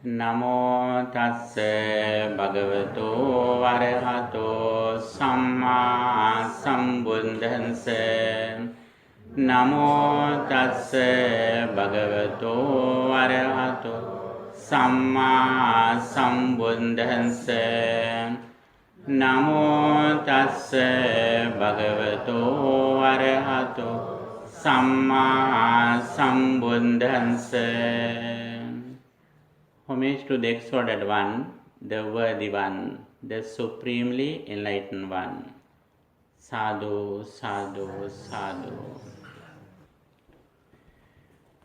Namo tassa bhagavato arahato samma sambuddhassa. Namo tassa bhagavato arahato samma sambuddhassa. Namo tassa bhagavato arahato samma sambuddhassa. Homage to the exalted one, the worthy one, the supremely enlightened one. Sadhu, sadhu, sadhu.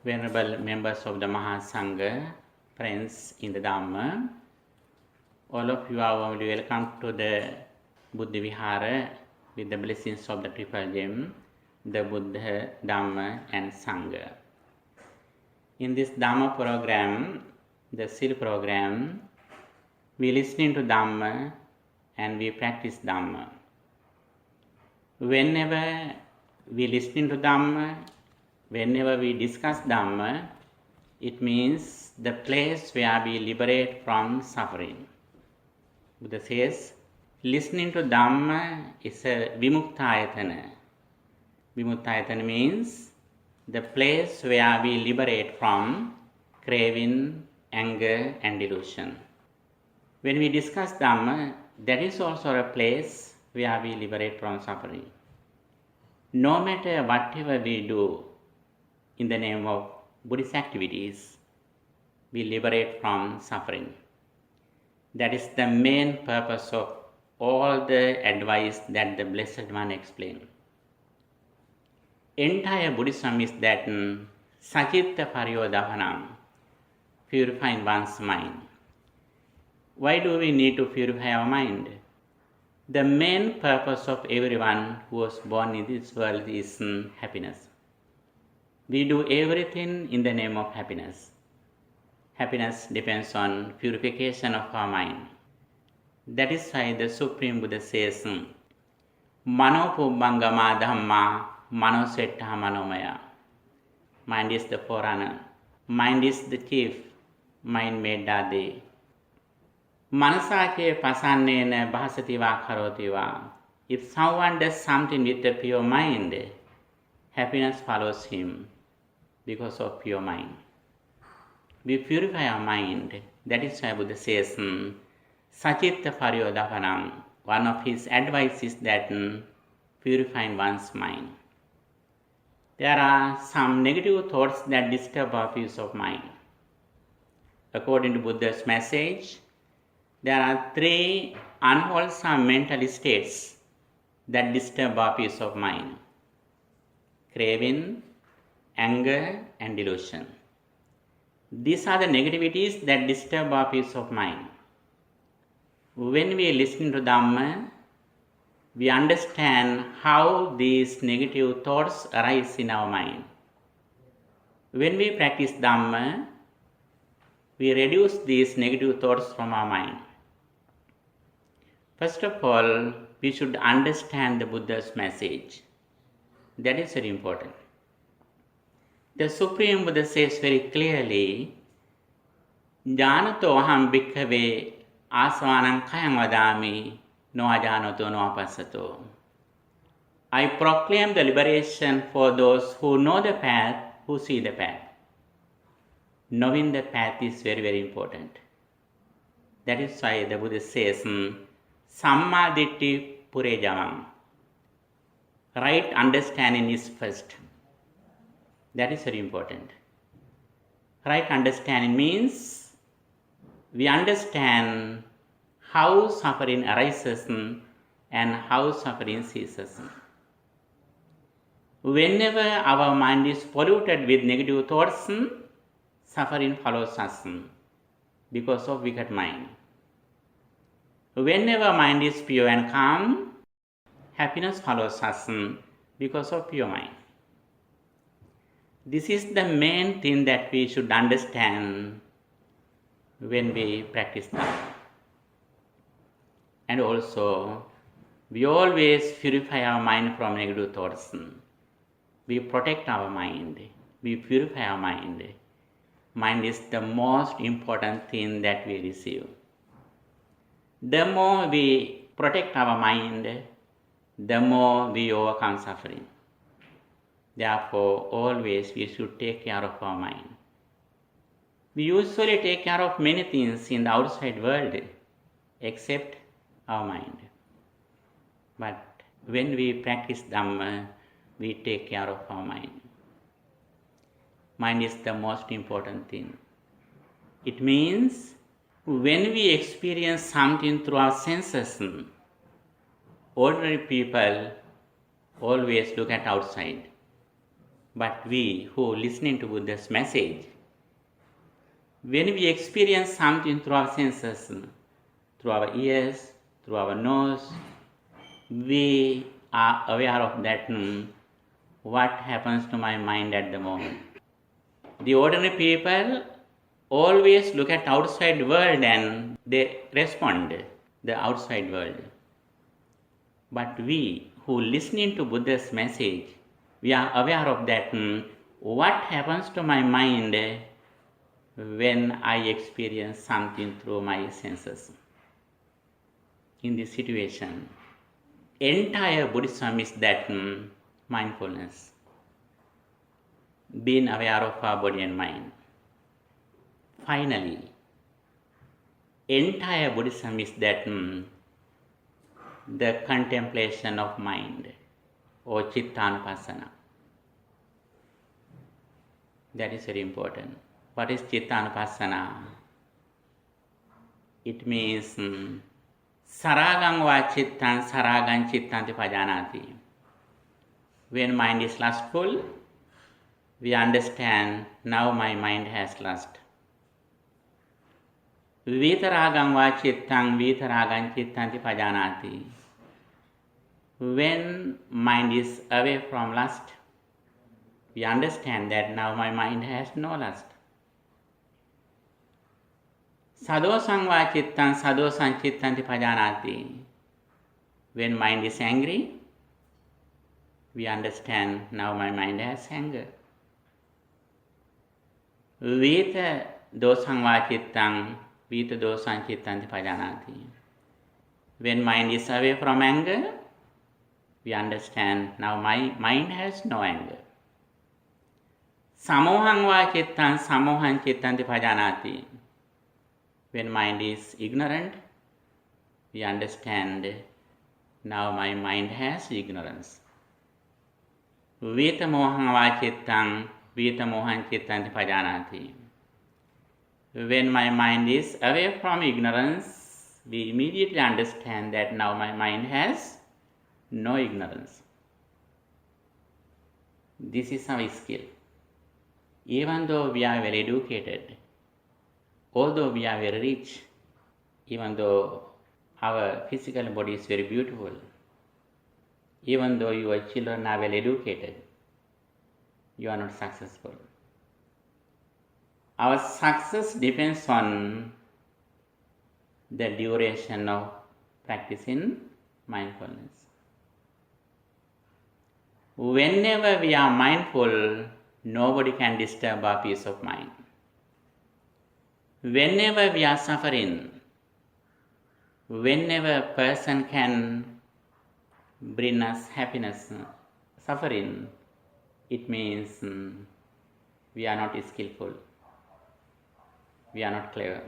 Venerable members of the Mahasangha, friends in the Dhamma, all of you are warmly welcome to the Buddhi Vihara with the blessings of the Triple Gem, the Buddha, Dhamma and Sangha. In this Dhamma program, the SIL program, we listening to Dhamma and we practice Dhamma. Whenever we listening to Dhamma, whenever we discuss Dhamma, it means the place where we liberate from suffering. Buddha says, listening to Dhamma is a Vimuktayatana. Vimuktayatana means the place where we liberate from craving, anger and delusion. When we discuss Dhamma, that is also a place where we liberate from suffering. No matter whatever we do in the name of Buddhist activities, we liberate from suffering. That is the main purpose of all the advice that the Blessed One explained. Entire Buddhism is that Sacitta Pariyodhavanam, purifying one's mind. Why do we need to purify our mind? The main purpose of everyone who was born in this world is happiness. We do everything in the name of happiness. Happiness depends on purification of our mind. That is why the Supreme Buddha says, Manopubbangama Dhamma Manosetta Manomaya. Mind is the forerunner. Mind is the chief. Mind made dade. Manasake pasannena bhasativa karotiva. If someone does something with a pure mind, happiness follows him because of pure mind. We purify our mind. That is why Buddha says, Sacitta Pariyodhavanam. One of his advice is that purifying one's mind. There are some negative thoughts that disturb our peace of mind. According to Buddha's message, there are 3 unwholesome mental states that disturb our peace of mind: craving, anger, and delusion. These are the negativities that disturb our peace of mind. When we listen to Dhamma, we understand how these negative thoughts arise in our mind. When we practice Dhamma, we reduce these negative thoughts from our mind. First of all, we should understand the Buddha's message. That is very important. The Supreme Buddha says very clearly, Janato aham bhikkhave asvanam kayam vadami no ajanato no apassato. I proclaim the liberation for those who know the path, who see the path. Knowing the path is very, very important. That is why the Buddha says, Samma Ditti Purejamam. Right understanding is first. That is very important. Right understanding means we understand how suffering arises and how suffering ceases. Whenever our mind is polluted with negative thoughts, suffering follows us because of wicked mind. Whenever mind is pure and calm, happiness follows us because of pure mind. This is the main thing that we should understand when we practice Dhamma. And also, we always purify our mind from negative thoughts. We protect our mind. We purify our mind. mind is the most important thing that we receive. The more we protect our mind, the more we overcome suffering. Therefore, always we should take care of our mind. We usually take care of many things in the outside world except our mind. But when we practice Dhamma, we take care of our mind. Mind is the most important thing. It means when we experience something through our senses, ordinary people always look at outside. But we who listening to Buddha's message, when we experience something through our senses, through our ears, through our nose, we are aware of that, what happens to my mind at the moment. The ordinary people always look at outside world and they respond the outside world. But we who listening to Buddha's message, we are aware of that, what happens to my mind when I experience something through my senses. In this situation, entire Buddhism is that mindfulness, being aware of our body and mind. Finally, entire Buddhism is that the contemplation of mind or Chittanupassana. That is very important. What is Chittanupassana? It means Saragang va chittan, saragang chittanti pajanati. When mind is lustful, we understand now my mind has lust. Vitaragam va chittan, vitaragam chittanti pajanati. When mind is away from lust, we understand that now my mind has no lust. Sadosang va chittan, sadosang chittanti pajanati. When mind is angry, we understand now my mind has anger. Vita dosang va chittan, vita dosang chittanti pajanati. When mind is away from anger, we understand now my mind has no anger. Samohang va chittan, samohang chittanti pajanati. When mind is ignorant, we understand now my mind has ignorance. Vita mohang va chittan, vita mohang chittanti pajanati. When my mind is away from ignorance, we immediately understand that now my mind has no ignorance. This is our skill. Even though we are well educated, although we are very rich, even though our physical body is very beautiful, even though your children are well educated, you are not successful. Our success depends on the duration of practicing mindfulness. Whenever we are mindful, nobody can disturb our peace of mind. Whenever we are suffering, whenever a person can bring us happiness, suffering, it means we are not skillful, we are not clever,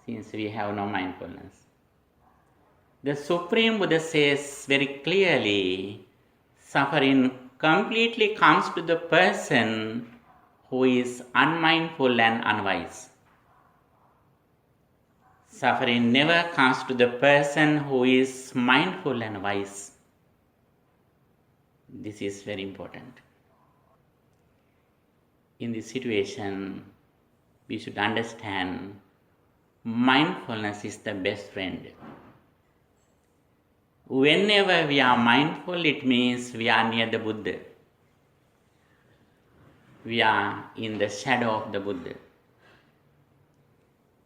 since we have no mindfulness. The Supreme Buddha says very clearly, suffering completely comes to the person who is unmindful and unwise. Suffering never comes to the person who is mindful and wise. This is very important. In this situation, we should understand mindfulness is the best friend. Whenever we are mindful, it means we are near the Buddha. We are in the shadow of the Buddha.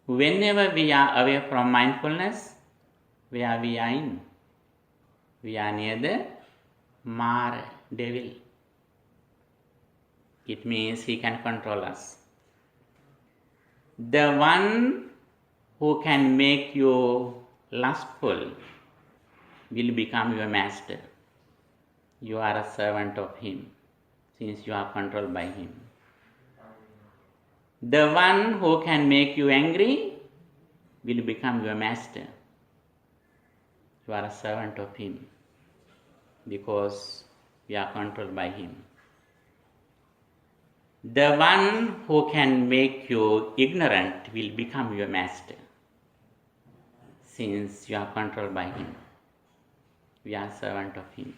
Whenever we are away from mindfulness, where we are in? We are near the Mara, devil. It means he can control us. The one who can make you lustful will become your master. You are a servant of him, since you are controlled by him. The one who can make you angry will become your master. You are a servant of him, because we are controlled by him. The one who can make you ignorant will become your master, since you are controlled by him. We are servant of him.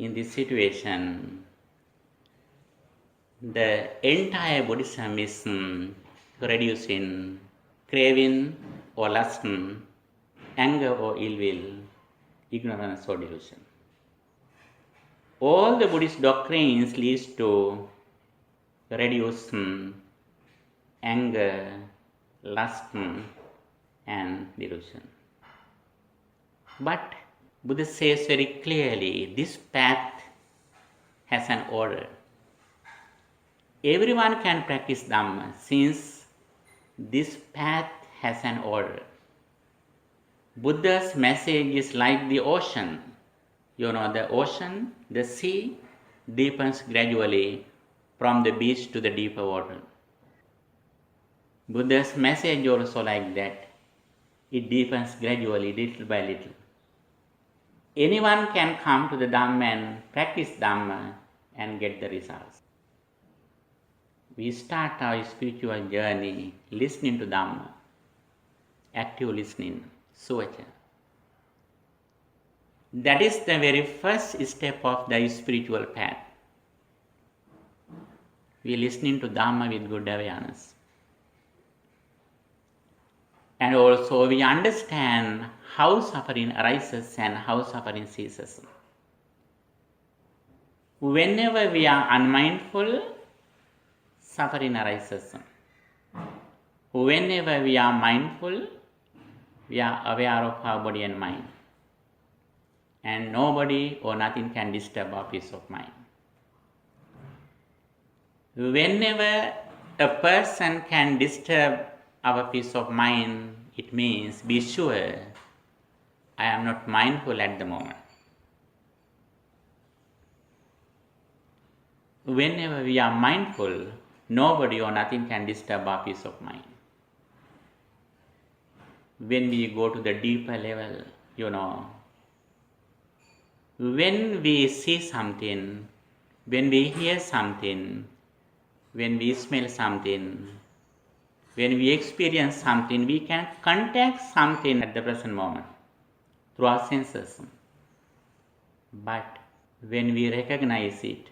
In this situation, the entire Buddhism is reduced in craving or lust, anger or ill will, ignorance or delusion. All the Buddhist doctrines leads to reduce anger, lust, and delusion. But Buddha says very clearly, this path has an order. Everyone can practice Dhamma, since this path has an order. Buddha's message is like the ocean. You know, the ocean, the sea, deepens gradually from the beach to the deeper water. Buddha's message also like that. It deepens gradually, little by little. Anyone can come to the Dhamma and practice Dhamma and get the results. We start our spiritual journey listening to Dhamma, active listening, suvacha. That is the very first step of the spiritual path. We are listening to Dhamma with good awareness. And also we understand how suffering arises and how suffering ceases. Whenever we are unmindful, suffering arises. Whenever we are mindful, we are aware of our body and mind. And nobody or nothing can disturb our peace of mind. Whenever a person can disturb our peace of mind, it means be sure I am not mindful at the moment. Whenever we are mindful, nobody or nothing can disturb our peace of mind. When we go to the deeper level, when we see something, when we hear something, when we smell something, when we experience something, we can contact something at the present moment through our senses. But when we recognize it,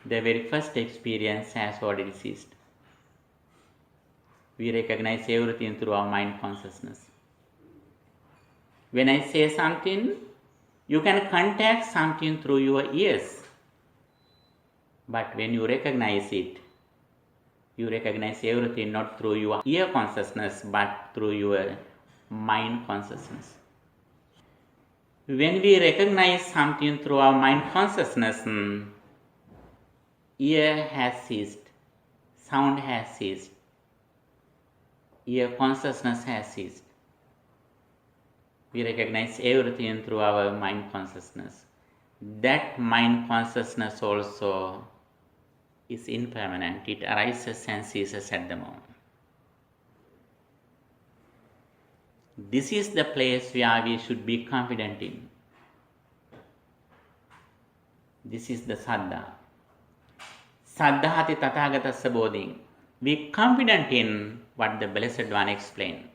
the very first experience has already ceased. We recognize everything through our mind consciousness. When I say something, you can contact something through your ears. But when you recognize it, you recognize everything not through your ear consciousness, but through your mind consciousness. When we recognize something through our mind consciousness, ear has ceased, sound has ceased, ear consciousness has ceased. We recognize everything through our mind consciousness. That mind consciousness also is impermanent. It arises and ceases at the moment. This is the place where we should be confident in. This is the saddha. Saddhati tathagatassa bodhin. Be confident in what the Blessed One explained.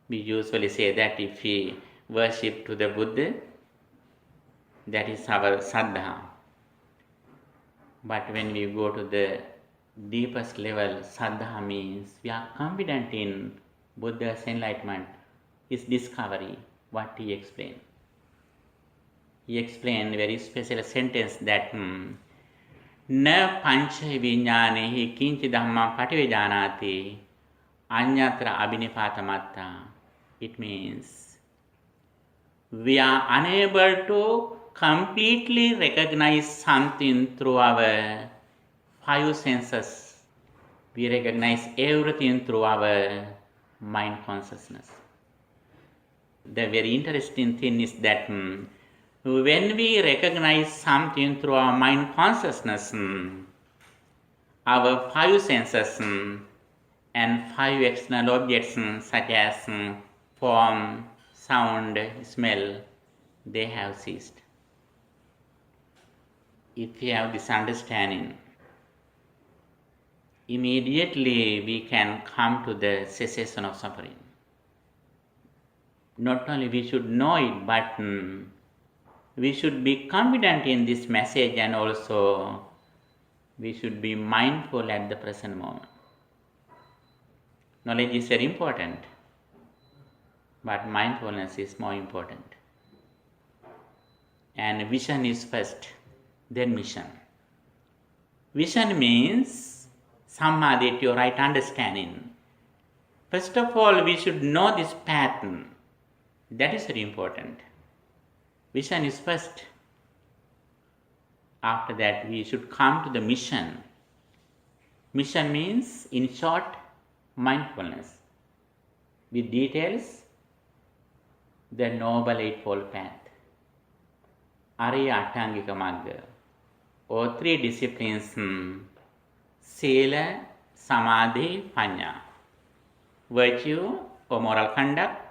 We usually say that if we worship to the Buddha, that is our saddha. But when we go to the deepest level, saddha means we are confident in Buddha's enlightenment, his discovery, what he explained. He explained a very special sentence that na pancha viññānehi kinci dhammam pativijanāti anyatra abhinipātamatta. It means we are unable to completely recognize something through our five senses. We recognize everything through our mind consciousness. The very interesting thing is that when we recognize something through our mind consciousness, our five senses and five external objects such as form, sound, smell, they have ceased. If we have this understanding, immediately we can come to the cessation of suffering. Not only we should know it, but we should be confident in this message, and also we should be mindful at the present moment. Knowledge is very important, but mindfulness is more important. And vision is first, then mission. Vision means samadhi, right understanding. First of all, we should know this pattern. That is very important. Vision is first. After that, we should come to the mission. Mission means, in short, mindfulness. With details, the Noble Eightfold Path, Ariya Atangika Magga, or three disciplines, Sila, Samadhi, Panya. Virtue or moral conduct,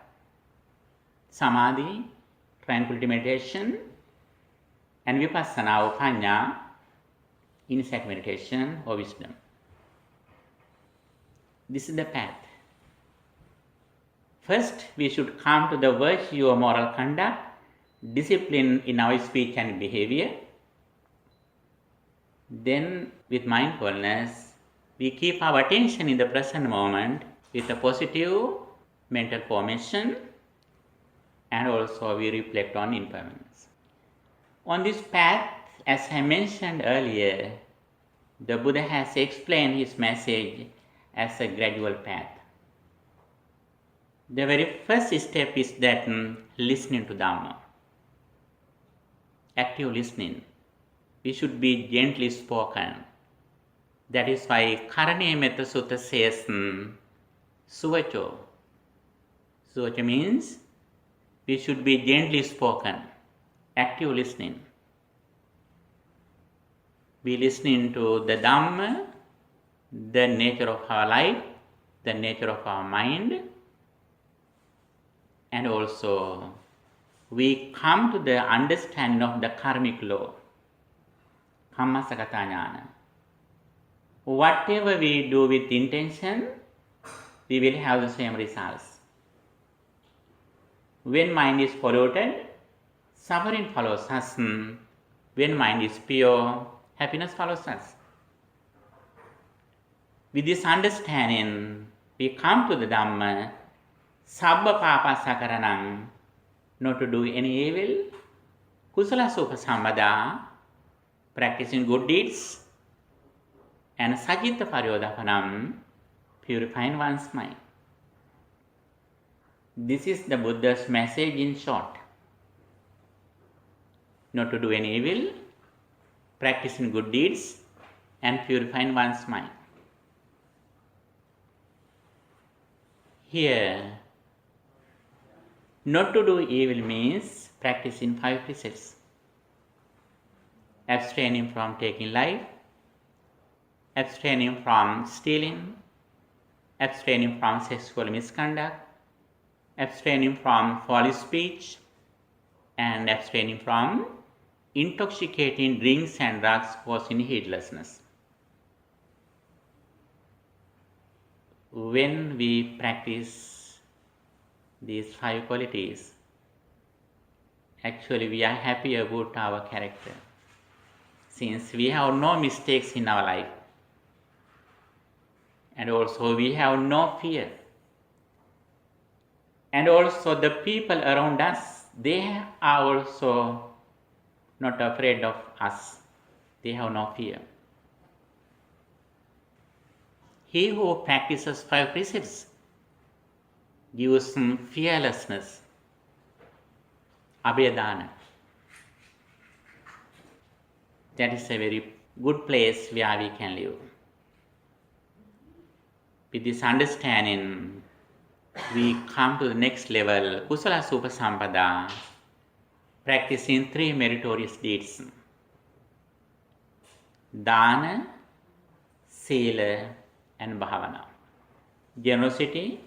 Samadhi, tranquility meditation, and Vipassana or Panya, insight meditation or wisdom. This is the path. First, we should come to the virtue or moral conduct, discipline in our speech and behavior. Then, with mindfulness, we keep our attention in the present moment with a positive mental formation, and also we reflect on impermanence. On this path, as I mentioned earlier, the Buddha has explained his message as a gradual path. The very first step is that listening to Dhamma. Active listening. We should be gently spoken. That is why Karaniya Metta Sutta says Suvacho. Suvacho means we should be gently spoken. Active listening. We listening to the Dhamma, the nature of our life, the nature of our mind, and also we come to the understanding of the karmic law, Kammasakata Jnana. Whatever we do with intention, we will have the same results. When mind is polluted, suffering follows us. When mind is pure, happiness follows us. With this understanding, we come to the Dhamma, Sabba Papa Sakaranam, not to do any evil, Kusala Sukha Sambada, practicing good deeds, and Sajita Paryodapanam, purifying one's mind. This is the Buddha's message in short. Not to do any evil, practicing good deeds, and purifying one's mind. Here, not to do evil means practicing 5 precepts. Abstaining from taking life, abstaining from stealing, abstaining from sexual misconduct, abstaining from foul speech, and abstaining from intoxicating drinks and drugs causing heedlessness. When we practice these 5 qualities, actually we are happy about our character, since we have no mistakes in our life, and also we have no fear, and also the people around us, they are also not afraid of us, they have no fear. He who practices 5 precepts gives fearlessness, abhedana. That is a very good place where we can live. With this understanding, we come to the next level, Kusala Supasampada, practicing 3 meritorious deeds. Dana, Sila and Bhavana. Generosity,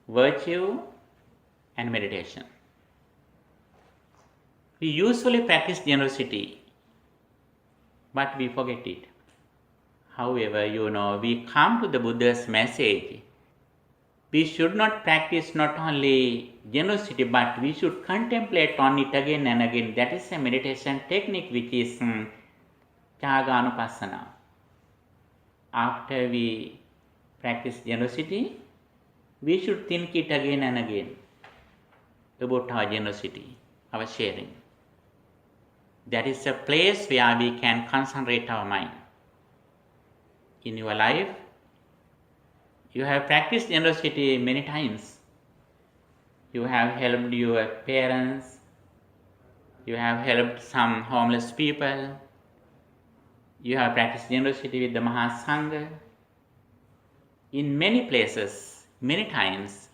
virtue and meditation. We usually practice generosity, but we forget it. However, we come to the Buddha's message. We should not practice not only generosity, but we should contemplate on it again and again. That is a meditation technique which is Tyaga-anupassana. After we practice generosity, we should think it again and again about our generosity, our sharing. That is a place where we can concentrate our mind. In your life, you have practiced generosity many times. You have helped your parents, you have helped some homeless people, you have practiced generosity with the Mahasangha. In many places, many times,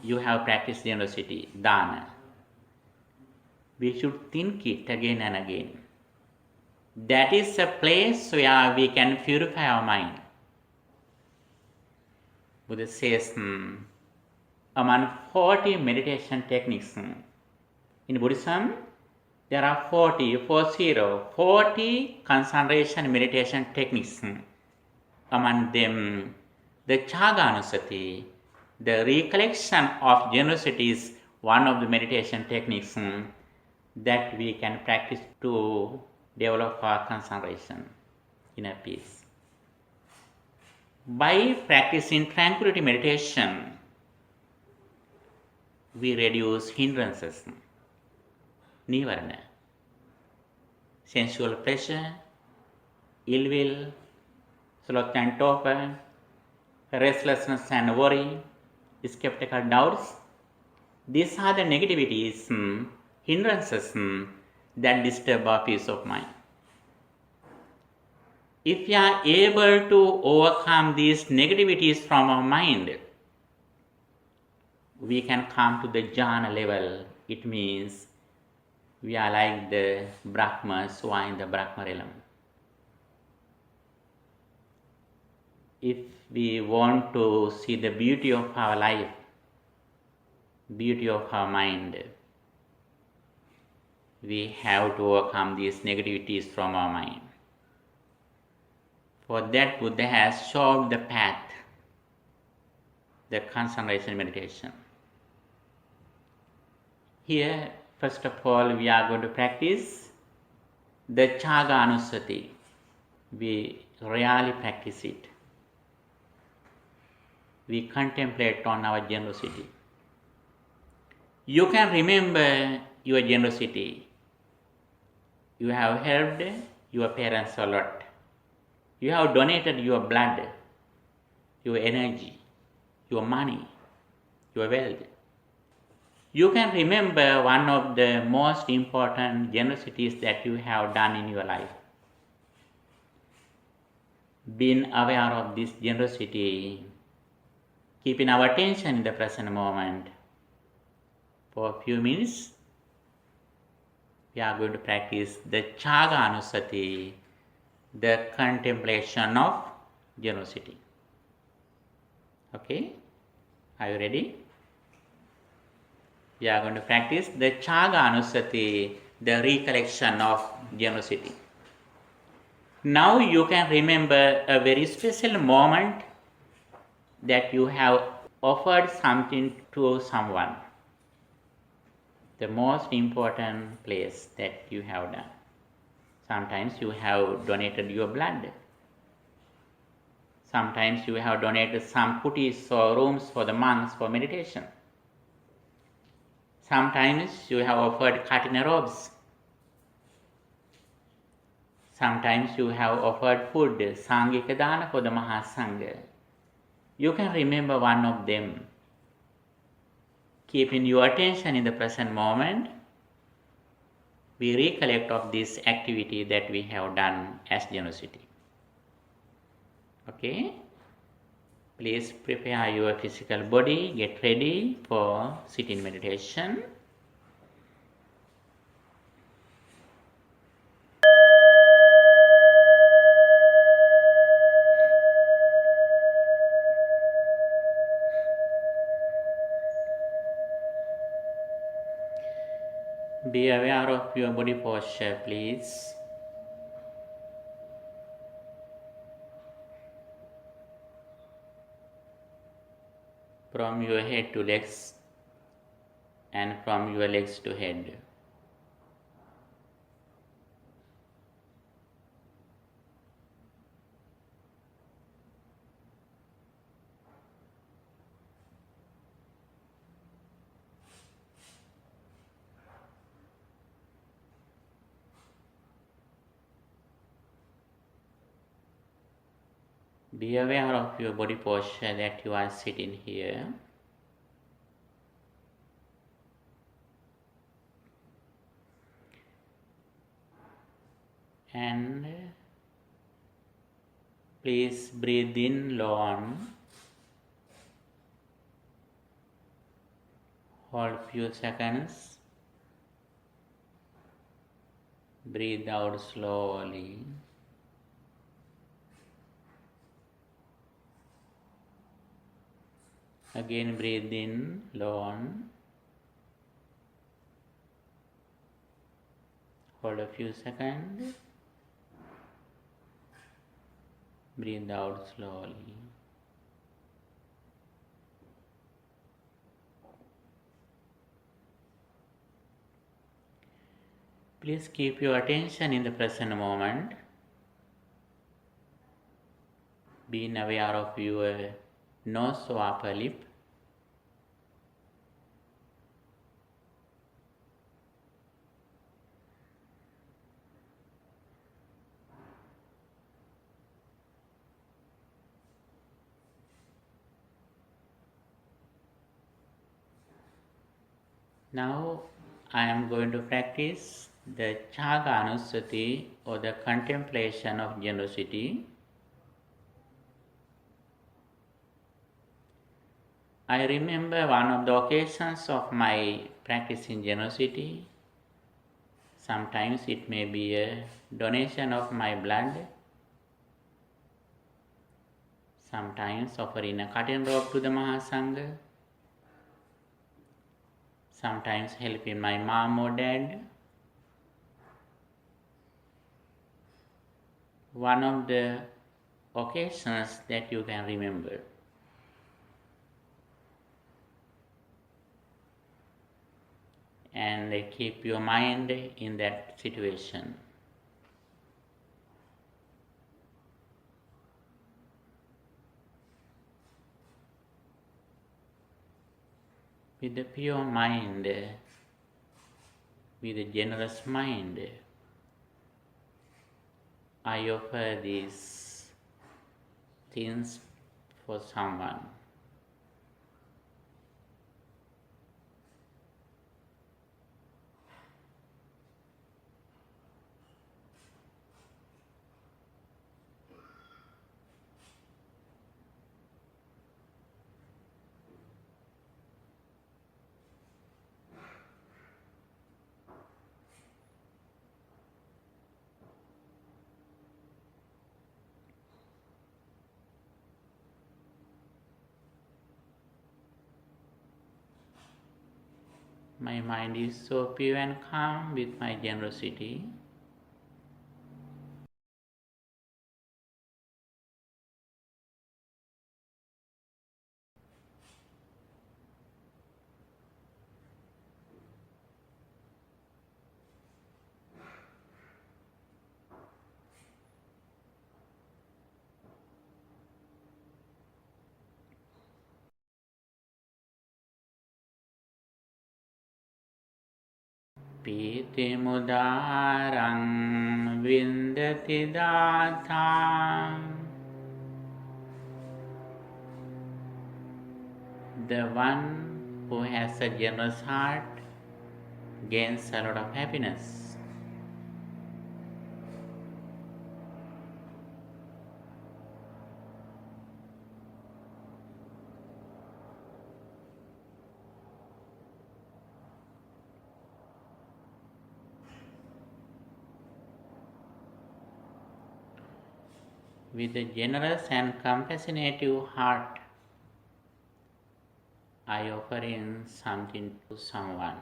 you have practiced generosity, dana. We should think it again and again. That is a place where we can purify our mind. Buddha says, among 40 meditation techniques, in Buddhism, there are 40 concentration meditation techniques. Among them, the Chaganusati, the recollection of generosity is one of the meditation techniques that we can practice to develop our concentration, inner peace. By practicing tranquility meditation, we reduce hindrances, nivarana, sensual pleasure, ill will, sloth and torpor, restlessness and worry, skeptical doubts. These are the negativities, hindrances that disturb our peace of mind. If we are able to overcome these negativities from our mind, we can come to the jhana level. It means we are like the Brahmas who are in the Brahma realm. If we want to see the beauty of our life, beauty of our mind, we have to overcome these negativities from our mind. For that, Buddha has shown the path, the concentration meditation. Here, first of all, we are going to practice the Chaga-anusati. We really practice it. We contemplate on our generosity. You can remember your generosity. You have helped your parents a lot. You have donated your blood, your energy, your money, your wealth. You can remember one of the most important generosities that you have done in your life. Being aware of this generosity, keeping our attention in the present moment. For a few minutes, we are going to practice the Chaga-anusati, the contemplation of generosity. Okay? Are you ready? We are going to practice the Chaga-anusati, the recollection of generosity. Now you can remember a very special moment that you have offered something to someone. The most important place that you have done. Sometimes you have donated your blood. Sometimes you have donated some kutis or rooms for the monks for meditation. Sometimes you have offered katina robes. Sometimes you have offered food, sangika dana for the Mahasangha. You can remember one of them. Keeping your attention in the present moment, we recollect of this activity that we have done as generosity. Okay? Please prepare your physical body, get ready for sitting meditation. Be aware of your body posture, please. From your head to legs and from your legs to head. Be aware of your body posture that you are sitting here. And please breathe in long. Hold few seconds. Breathe out slowly. Again breathe in long. Hold a few seconds. Breathe out slowly. Please keep your attention in the present moment. Being aware of your nose or upper lip. Now I am going to practice the Chaga Anusati or the contemplation of generosity. I remember one of the occasions of my practicing generosity. Sometimes it may be a donation of my blood. Sometimes offering a cotton robe to the Mahasangha. Sometimes helping my mom or dad. One of the occasions that you can remember. And keep your mind in that situation. With a pure mind, with a generous mind, I offer these things for someone. My mind is so pure and calm with my generosity. Pitimudarang vindati datham. The one who has a generous heart gains a lot of happiness. With a generous and compassionate heart, I offer in something to someone.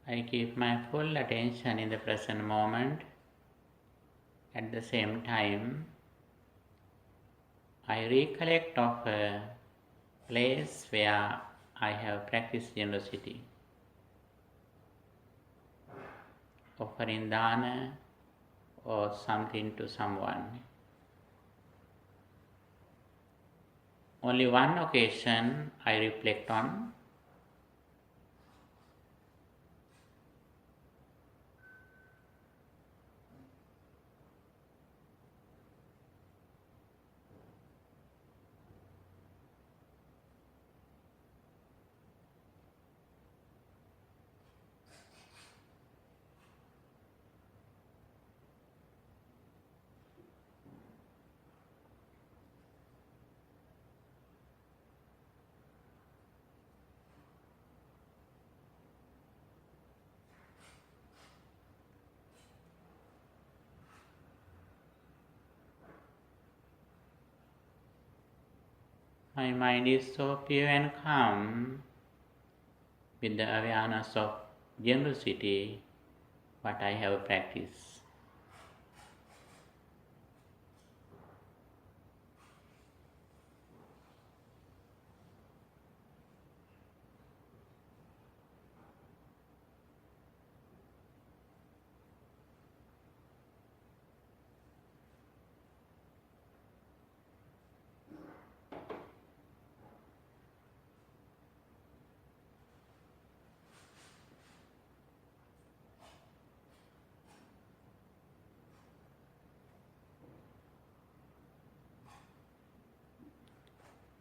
I keep my full attention in the present moment. At the same time, I recollect of a place where I have practiced generosity, offering dana or something to someone. Only one occasion I reflect on. My mind is so pure and calm with the awareness of generosity what I have practiced.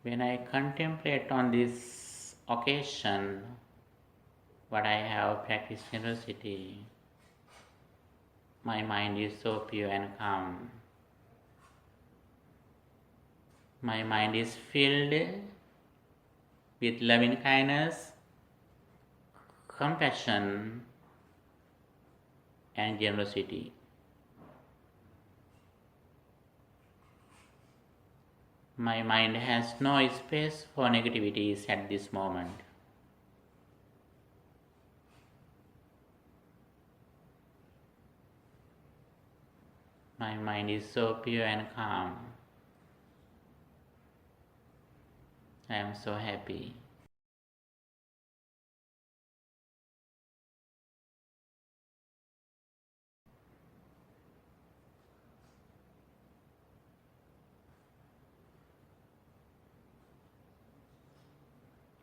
When I contemplate on this occasion, what I have practiced generosity, my mind is so pure and calm. My mind is filled with loving kindness, compassion, and generosity. My mind has no space for negativities at this moment. My mind is so pure and calm. I am so happy.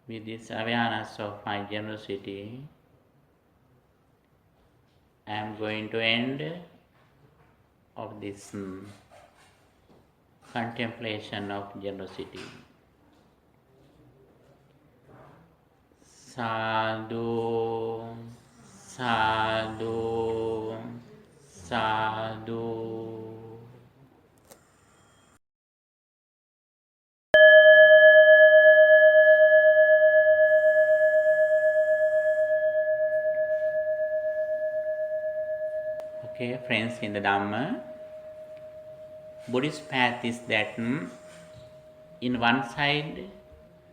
With this awareness of my generosity, I am going to end of this contemplation of generosity. Sadhu, sadhu, sadhu. Okay, friends in the Dhamma, Buddhist path is that in one side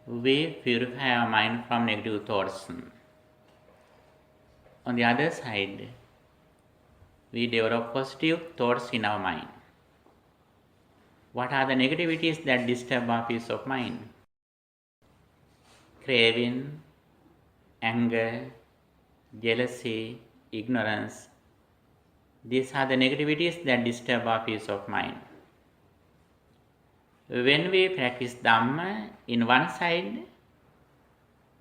we purify our mind from negative thoughts. On the other side, we develop positive thoughts in our mind. What are the negativities that disturb our peace of mind? Craving, anger, jealousy, ignorance, These are the negativities that disturb our peace of mind. When we practice Dhamma, in one side,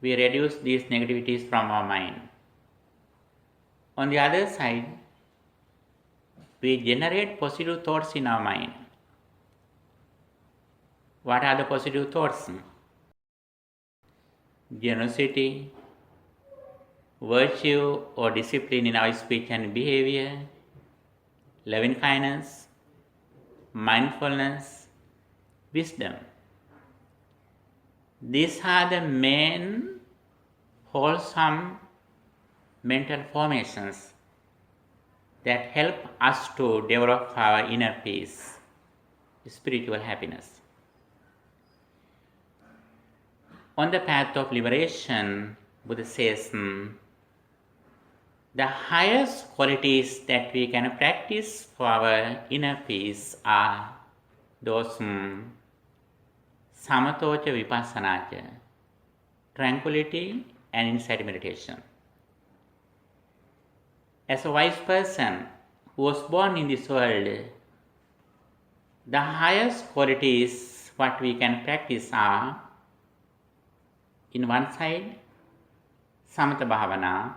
we reduce these negativities from our mind. On the other side, we generate positive thoughts in our mind. What are the positive thoughts? Generosity, virtue or discipline in our speech and behavior, loving kindness, mindfulness, wisdom. These are the main wholesome mental formations that help us to develop our inner peace, spiritual happiness. On the path of liberation, Buddha says, the highest qualities that we can practice for our inner peace are those samatocha vipassanacha, tranquility and insight meditation. As a wise person who was born in this world, the highest qualities what we can practice are, in one side, samatha bhavana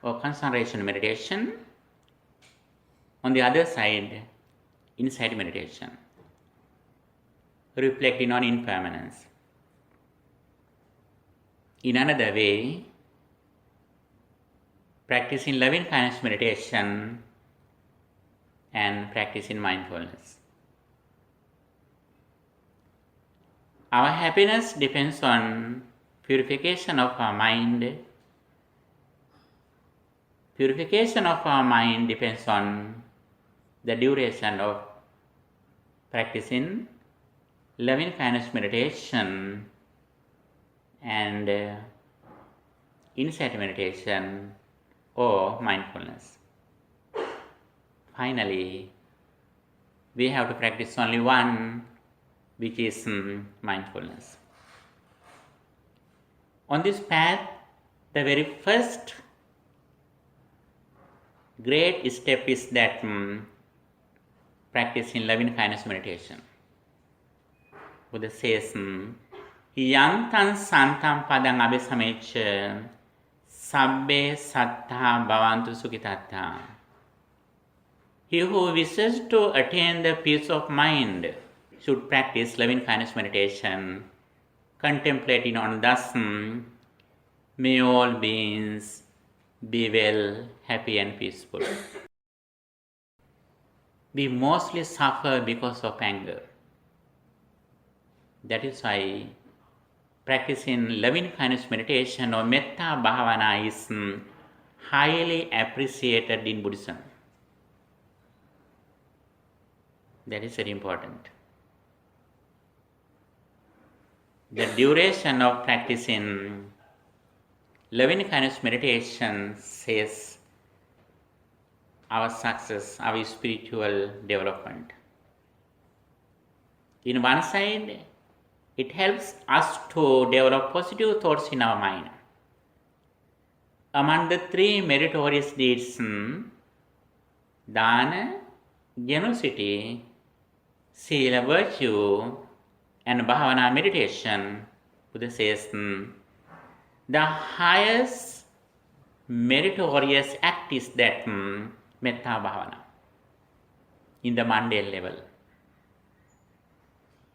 or concentration meditation. On the other side, insight meditation, reflecting on impermanence. In another way, practicing loving kindness meditation and practicing mindfulness. Our happiness depends on purification of our mind. Purification of our mind depends on the duration of practicing loving kindness meditation and insight meditation or mindfulness. Finally, we have to practice only one, which is mindfulness. On this path, the very first great step is that practicing loving kindness meditation. Buddha says, yantam santam padang abhisamecha sabbe sattha bhavantu sukhitattha. He who wishes to attain the peace of mind should practice loving kindness meditation, contemplating on thus, may all beings be well, happy and peaceful. We mostly suffer because of anger. That is why practicing loving kindness meditation or metta bhavana is highly appreciated in Buddhism. That is very important. The duration of practicing loving kindness meditation says our success, our spiritual development. In one side, it helps us to develop positive thoughts in our mind. Among the three meritorious deeds, dana, generosity, sila, virtue, and bhavana meditation, Buddha says, the highest meritorious act is that metta bhavana in the mundane level.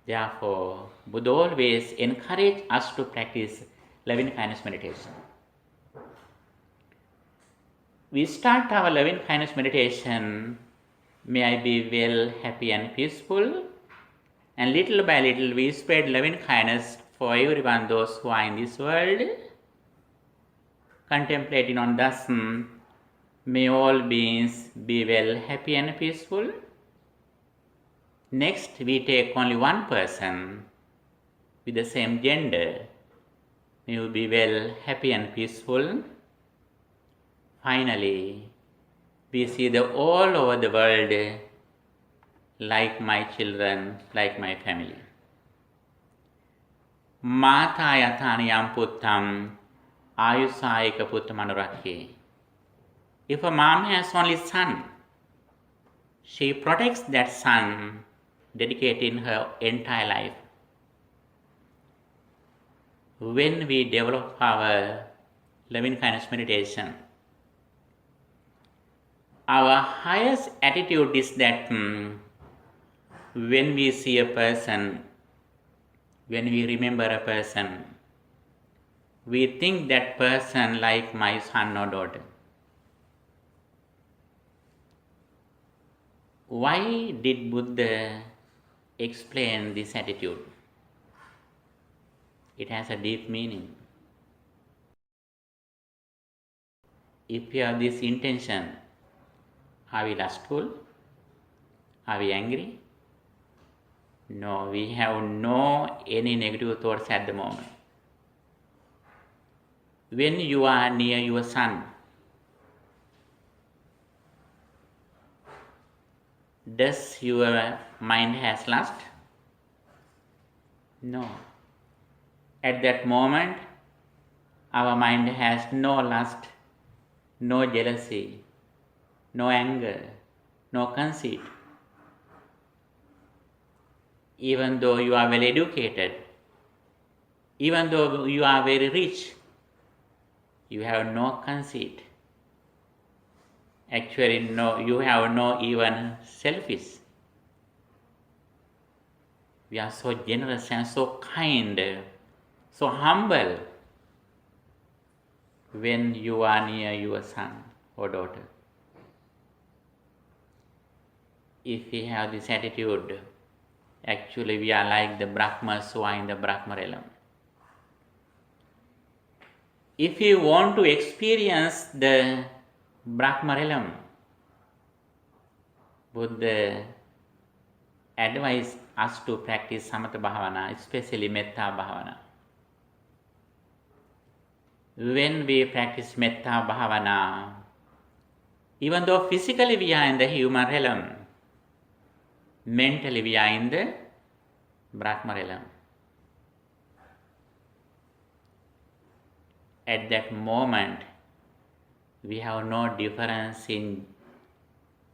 Therefore, Buddha always encourages us to practice loving kindness meditation. We start our loving kindness meditation, may I be well, happy and peaceful, and little by little we spread loving kindness for everyone, those who are in this world, contemplating on thus, may all beings be well, happy and peaceful. Next, we take only one person with the same gender, may you be well, happy and peaceful. Finally, we see the all over the world like my children, like my family. Mata yatani yam puttam ayusayika puttam anurakhe. If a mom has only son, she protects that son, dedicating her entire life. When we develop our loving kindness meditation, our highest attitude is that when we see a person, when we remember a person, we think that person like my son or daughter. Why did Buddha explain this attitude? It has a deep meaning. If we have this intention, are we lustful? Are we angry? No, we have no any negative thoughts at the moment. When you are near your son, does your mind has lust? No. At that moment, our mind has no lust, no jealousy, no anger, no conceit. Even though you are well educated, even though you are very rich, you have no conceit. Actually, no, you have no even selfish. We are so generous and so kind, so humble when you are near your son or daughter. If we have this attitude, actually we are like the Brahmas who are in the Brahma realm. If you want to experience the Brahma realm, Buddha advised us to practice Samatha Bhavana, especially Metta Bhavana. When we practice Metta Bhavana, even though physically we are in the human realm, mentally we are in the Brahma realm. At that moment, we have no difference in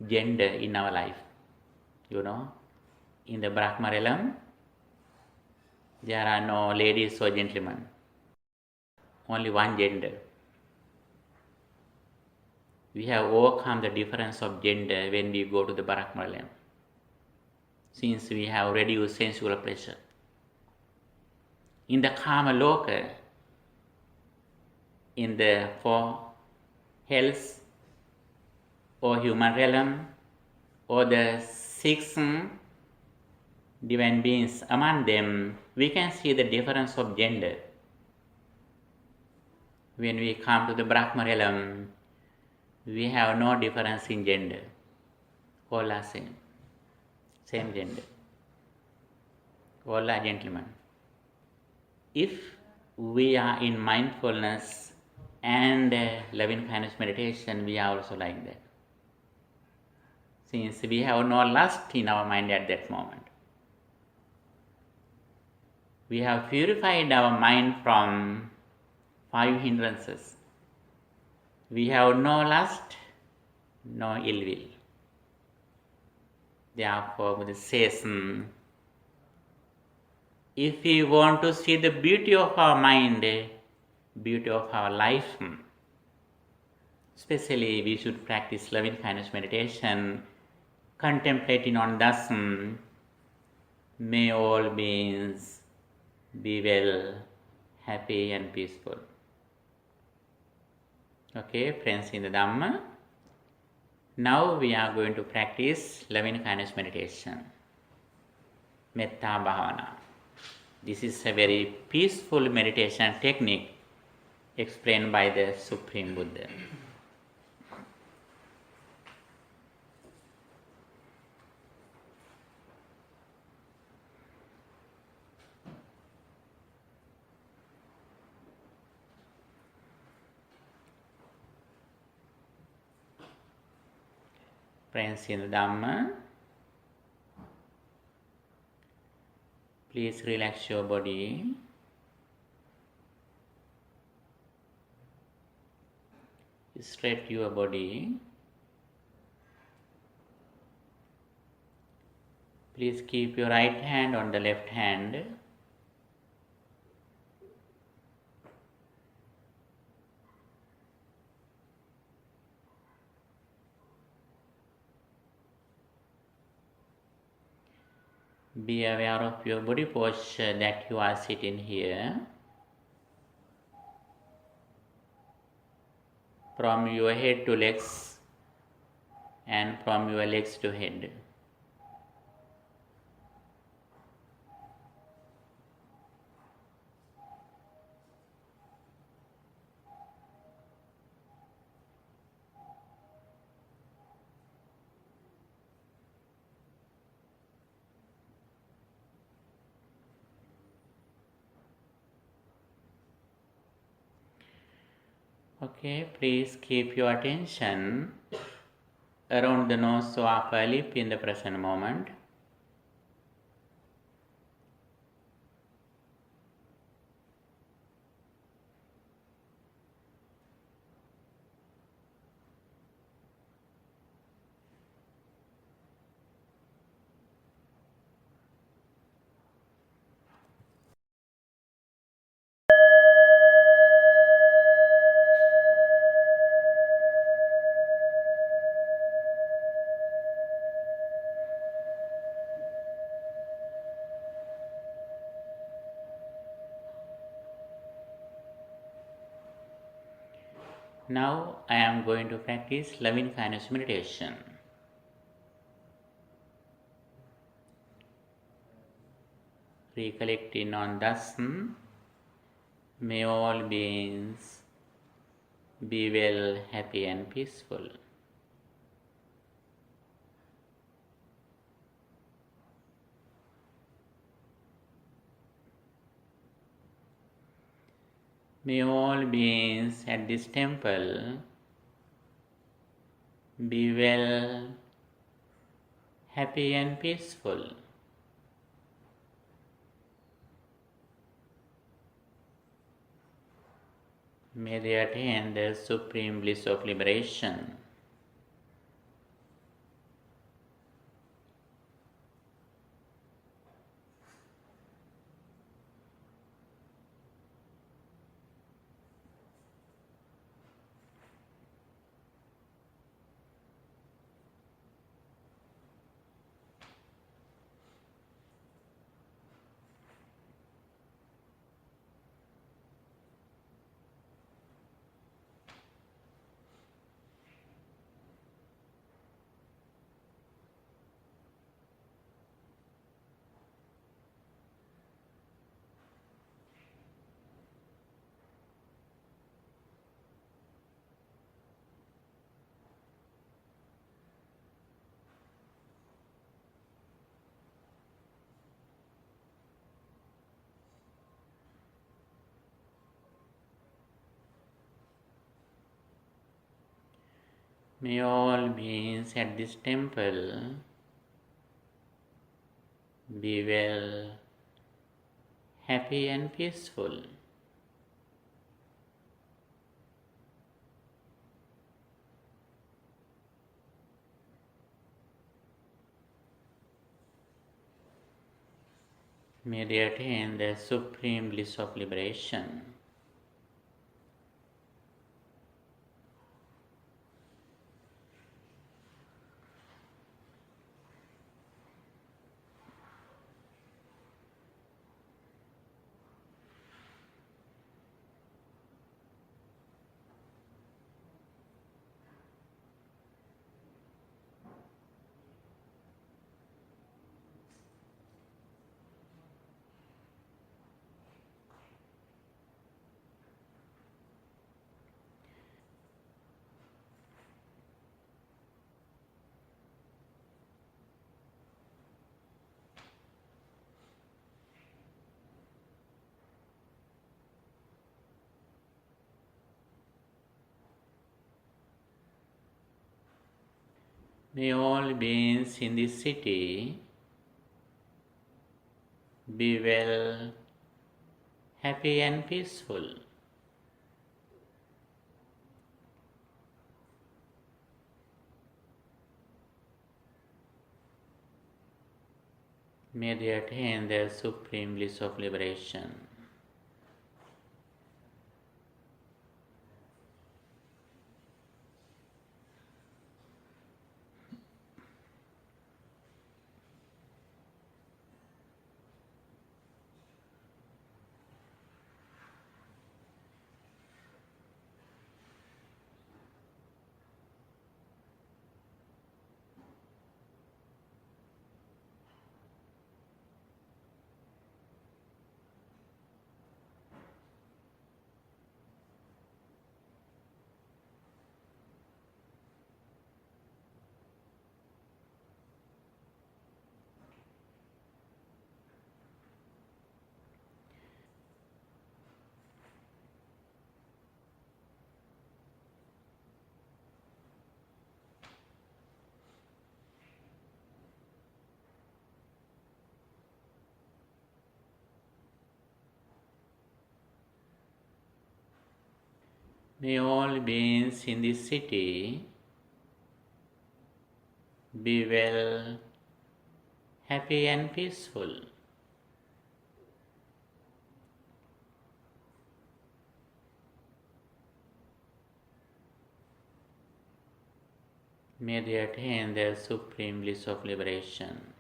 gender in our life. You know, in the Brahma realm, there are no ladies or gentlemen, only one gender. We have overcome the difference of gender when we go to the Brahma realm, since we have reduced sensual pleasure. In the Kama Loka, in the four hells or human realm or the six divine beings, among them we can see the difference of gender. When we come to the Brahma realm, we have no difference in gender. All are same gender. All are gentlemen. If we are in mindfulness and loving kindness meditation, we are also like that. Since we have no lust in our mind at that moment, we have purified our mind from 5 hindrances. We have no lust, no ill will. Therefore, Buddha says, if we want to see the beauty of our mind, beauty of our life, especially we should practice loving kindness meditation, contemplating on thus, may all beings be well, happy and peaceful. Okay, friends in the Dhamma, now we are going to practice loving kindness meditation, Metta Bhavana. This is a very peaceful meditation technique explained by the Supreme Buddha. Friends in the Dhamma, please relax your body. Straight your body. Please keep your right hand on the left hand. Be aware of your body posture that you are sitting here. From your head to legs and from your legs to head. Okay, please keep your attention around the nose or upper lip in the present moment. Now I am going to practice loving kindness meditation. Recollecting on Dasan, may all beings be well, happy and peaceful. May all beings at this temple be well, happy and peaceful. May they attain the supreme bliss of liberation. May all beings at this temple be well, happy and peaceful. May they attain the supreme bliss of liberation. May all beings in this city be well, happy and peaceful. May they attain the supreme bliss of liberation. May all beings in this city be well, happy and peaceful. May they attain the supreme bliss of liberation.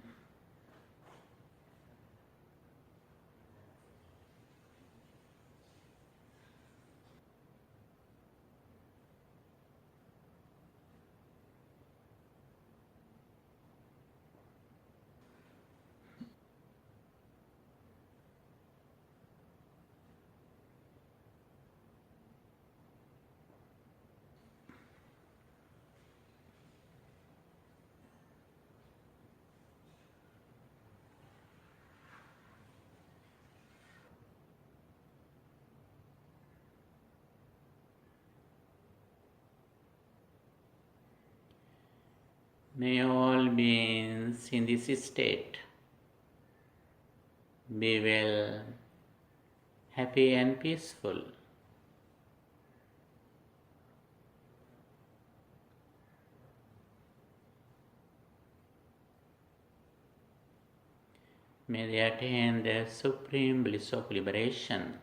May all beings in this state be well, happy and peaceful. May they attain the supreme bliss of liberation.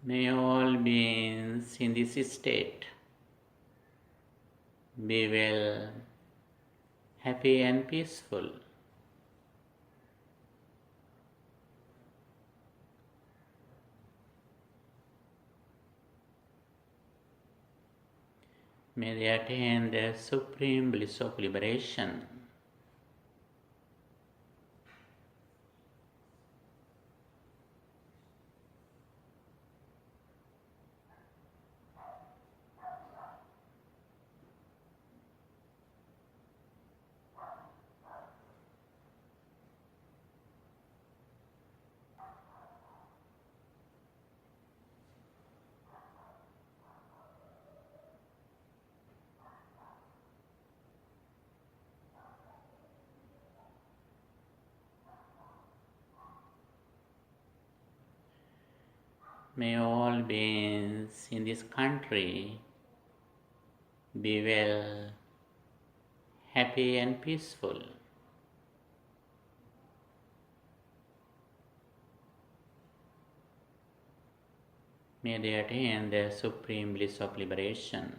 May all beings in this state be well, happy and peaceful. May they attain the supreme bliss of liberation. May all beings in this country be well, happy and peaceful. May they attain the supreme bliss of liberation.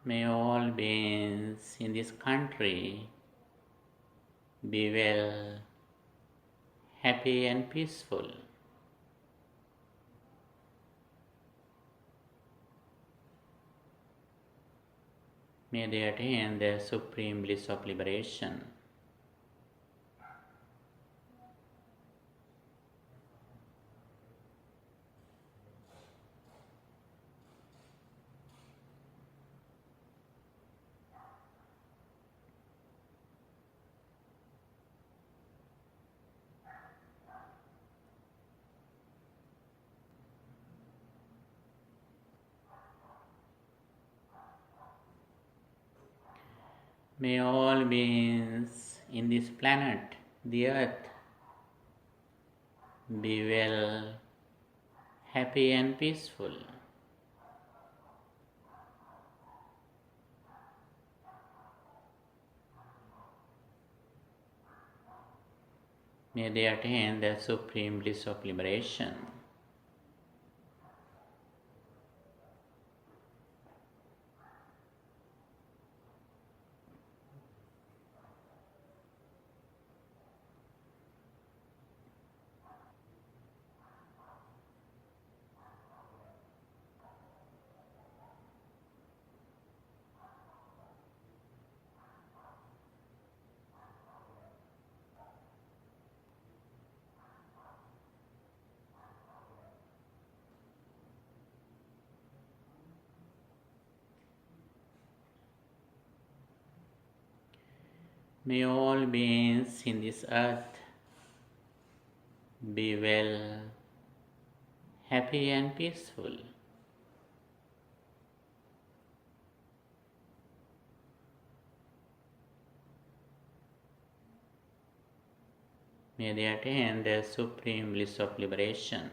May all beings in this country be well, happy and peaceful. May they attain the supreme bliss of liberation. May all beings in this planet, the earth, be well, happy and peaceful. May they attain the supreme bliss of liberation. May all beings in this earth be well, happy and peaceful. May they attain the supreme bliss of liberation.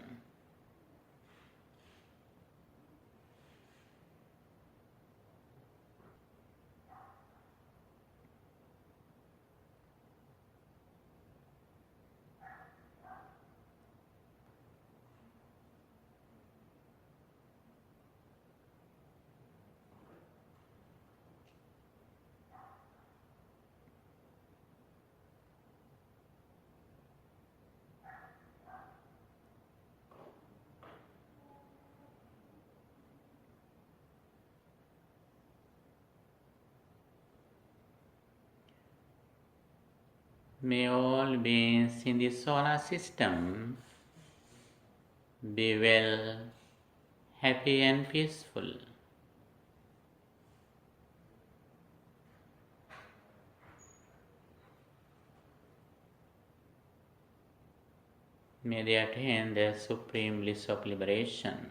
May all beings in the solar system be well, happy and peaceful. May they attain the supreme bliss of liberation.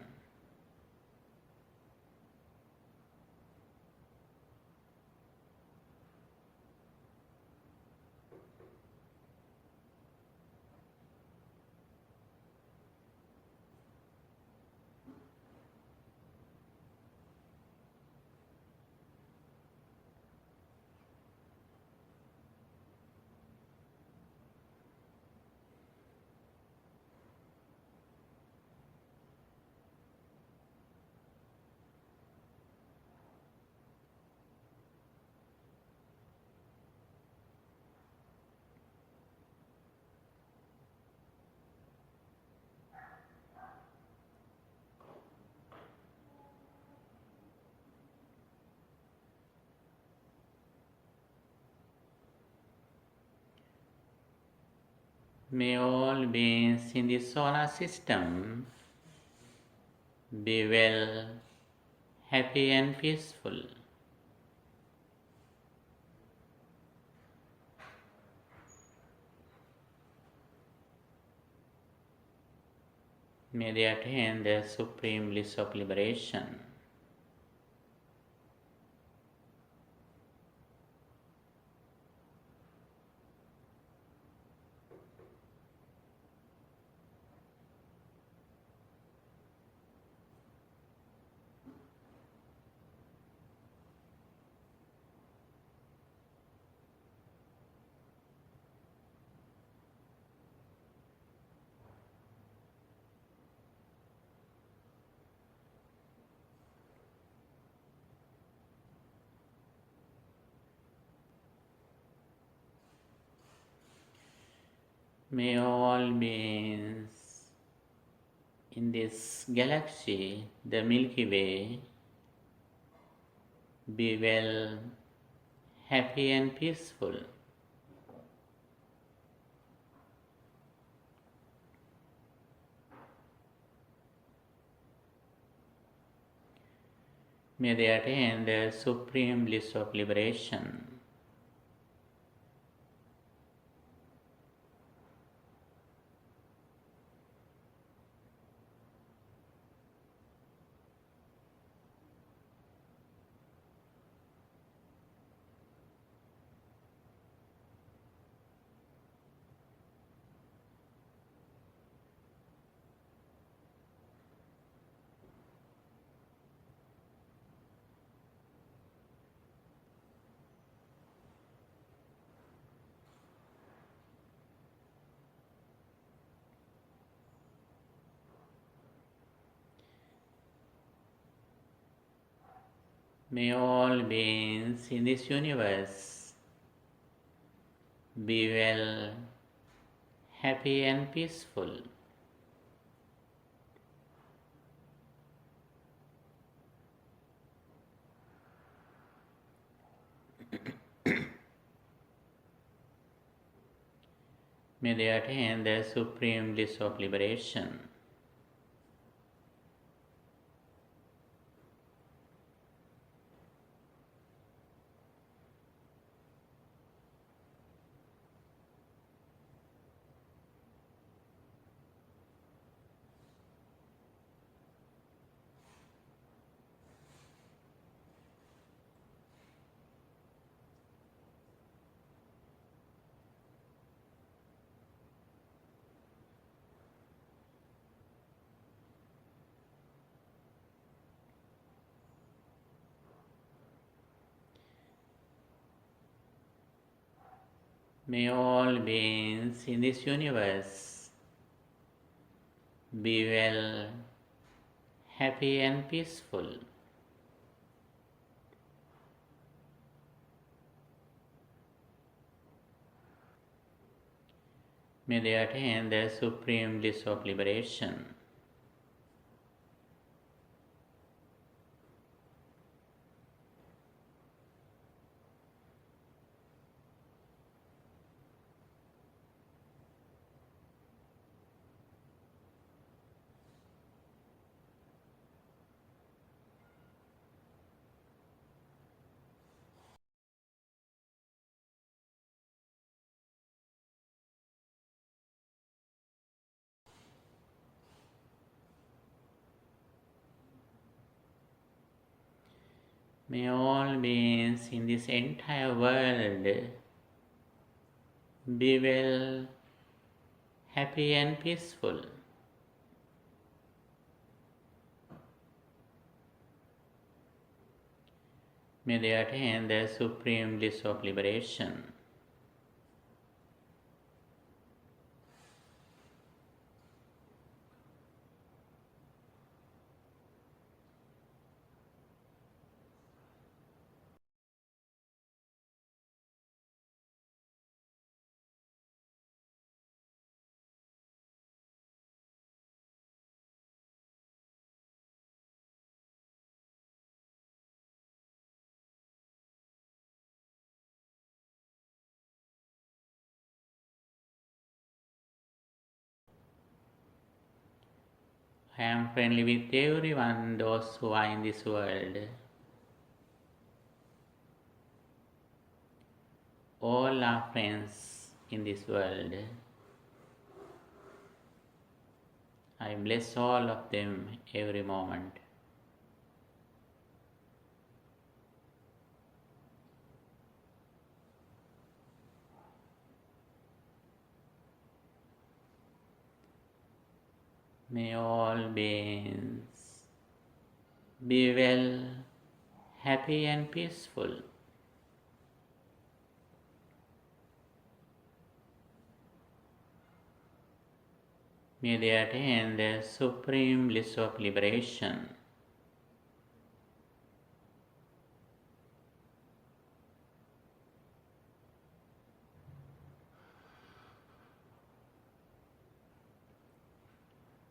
May all beings in the solar system be well, happy and peaceful. May they attain the supreme bliss of liberation. May all beings in this galaxy, the Milky Way, be well, happy and peaceful. May they attain the supreme bliss of liberation. May all beings in this universe be well, happy and peaceful. May they attain the supreme bliss of liberation. May all beings in this universe be well, happy and peaceful. May they attain the supreme bliss of liberation. May all beings in this entire world be well, happy and peaceful. May they attain the supreme bliss of liberation. I am friendly with everyone, those who are in this world. All are friends in this world. I bless all of them every moment. May all beings be well, happy and peaceful. May they attain the supreme bliss of liberation.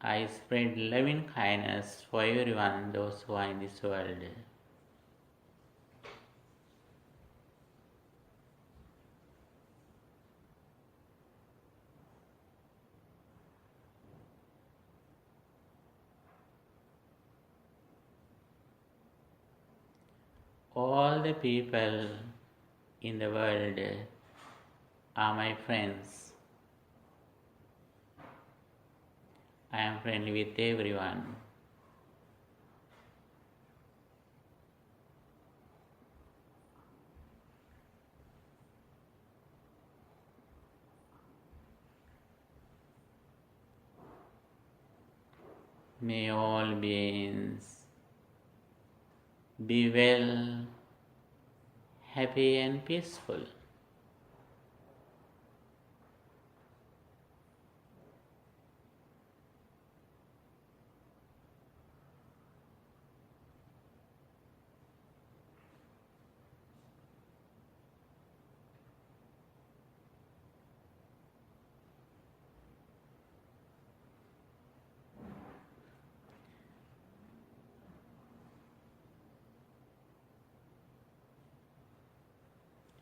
I spread loving kindness for everyone, those who are in this world. All the people in the world are my friends. I am friendly with everyone. May all beings be well, happy and peaceful.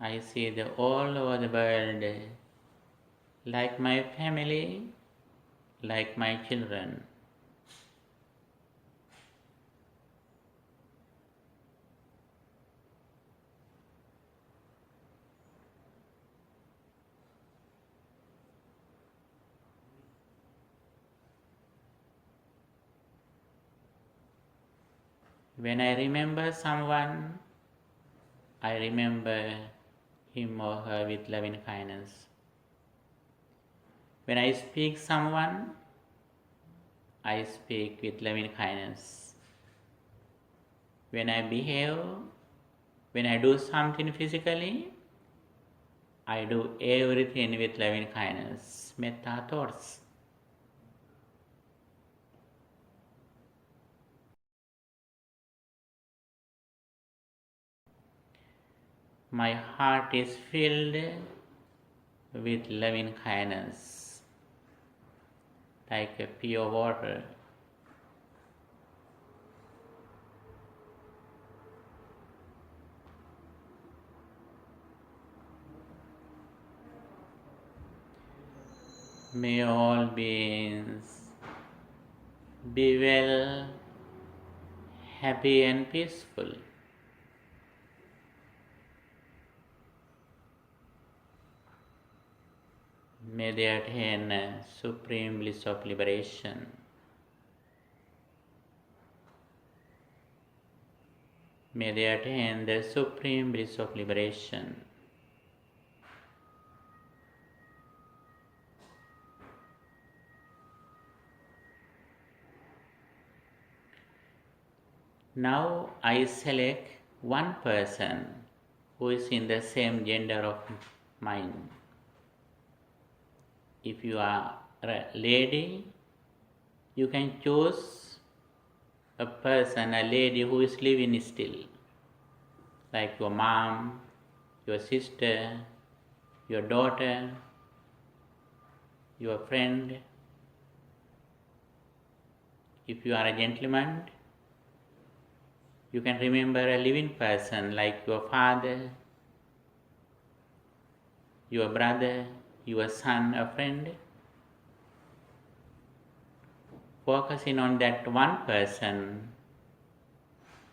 I see all over the world like my family, like my children. When I remember someone, I remember him or her with loving kindness. When I speak someone, I speak with loving kindness. When I behave, when I do something physically, I do everything with loving kindness, metta thoughts. My heart is filled with loving kindness, like a pure water. May all beings be well, happy and peaceful. May they attain supreme bliss of liberation. May they attain the supreme bliss of liberation. Now I select one person who is in the same gender of mine. If you are a lady, you can choose a person, a lady who is living still, like your mom, your sister, your daughter, your friend. If you are a gentleman, you can remember a living person like your father, your brother, your son, a friend. Focusing on that one person,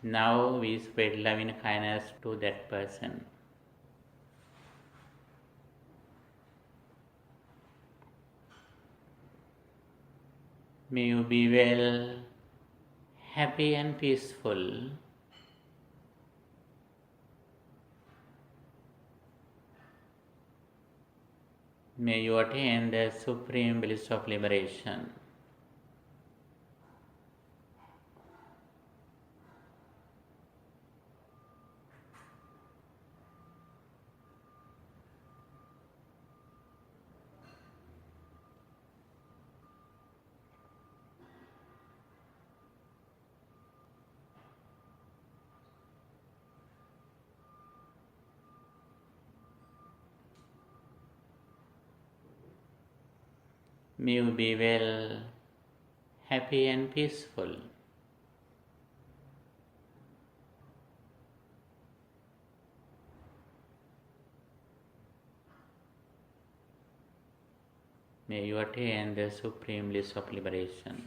now we spread loving kindness to that person. May you be well, happy and peaceful. May you attain the supreme bliss of liberation. May you be well, happy and peaceful. May you attain the supreme bliss of liberation.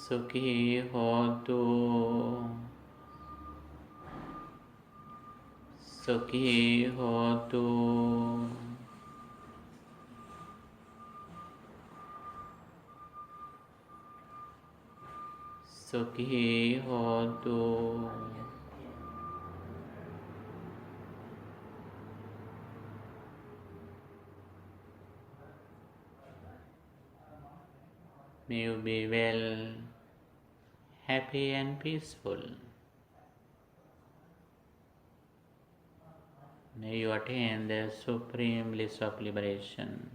Sukhi hotu, sukhi hotu, sukhi hotu. May you be well, happy and peaceful. May you attain the supreme bliss of liberation.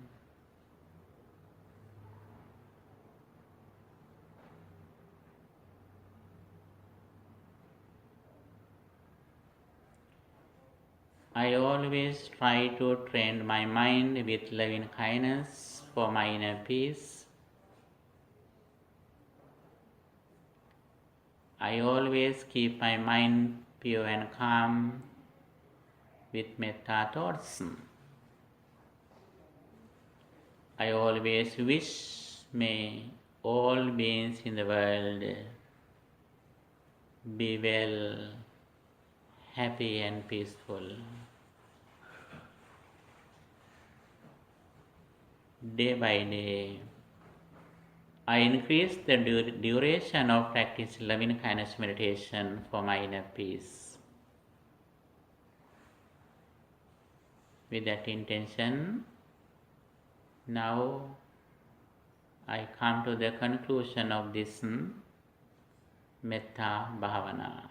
I always try to train my mind with loving kindness for my inner peace. I always keep my mind pure and calm with metta thoughts. I always wish may all beings in the world be well, happy and peaceful. Day by day, I increase the duration of practice loving kindness meditation for my inner peace. With that intention, now I come to the conclusion of this Metta Bhavana.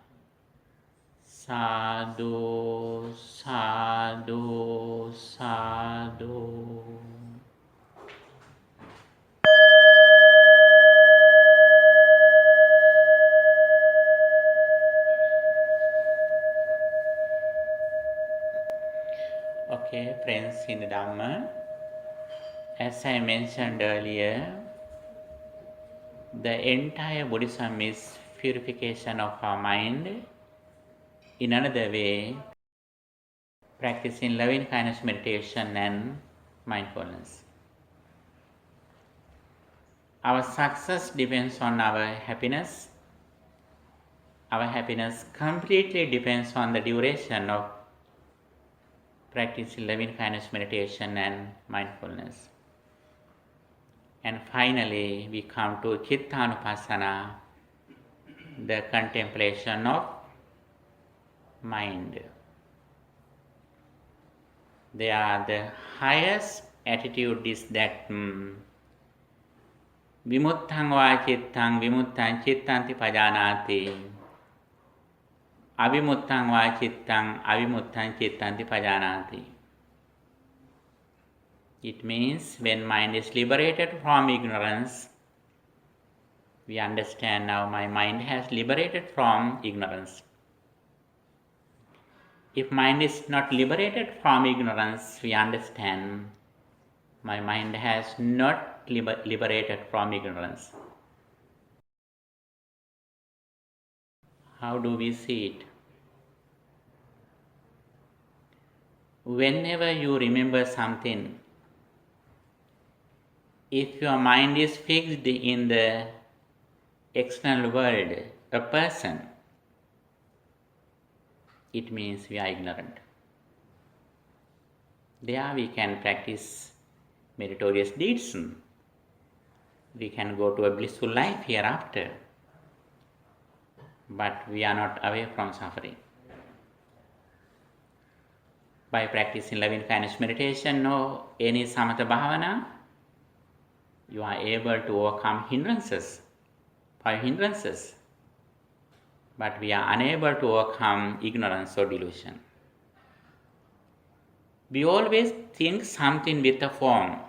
Sadhu, sadhu, sadhu. Okay, friends in the Dhamma, as I mentioned earlier, the entire Buddhism is purification of our mind. In another way, practicing loving kindness meditation and mindfulness. Our success depends on our happiness. Our happiness completely depends on the duration of practicing loving kindness meditation and mindfulness. And finally, we come to Chittanupassana, the contemplation of mind. They are the highest attitude is that vimuttang va chittang vimuttang chittanti pajanati, avimuttang va chittang avimuttang chittanti pajanati. It means when mind is liberated from ignorance, we understand now my mind has liberated from ignorance. If mind is not liberated from ignorance, we understand my mind has not liberated from ignorance. How do we see it? Whenever you remember something, if your mind is fixed in the external world, a person, it means we are ignorant. There we can practice meritorious deeds. We can go to a blissful life hereafter. But we are not away from suffering. By practicing loving kindness meditation or any samatha bhavana, You are able to overcome hindrances, 5 hindrances. But we are unable to overcome ignorance or delusion. We always think something with a form,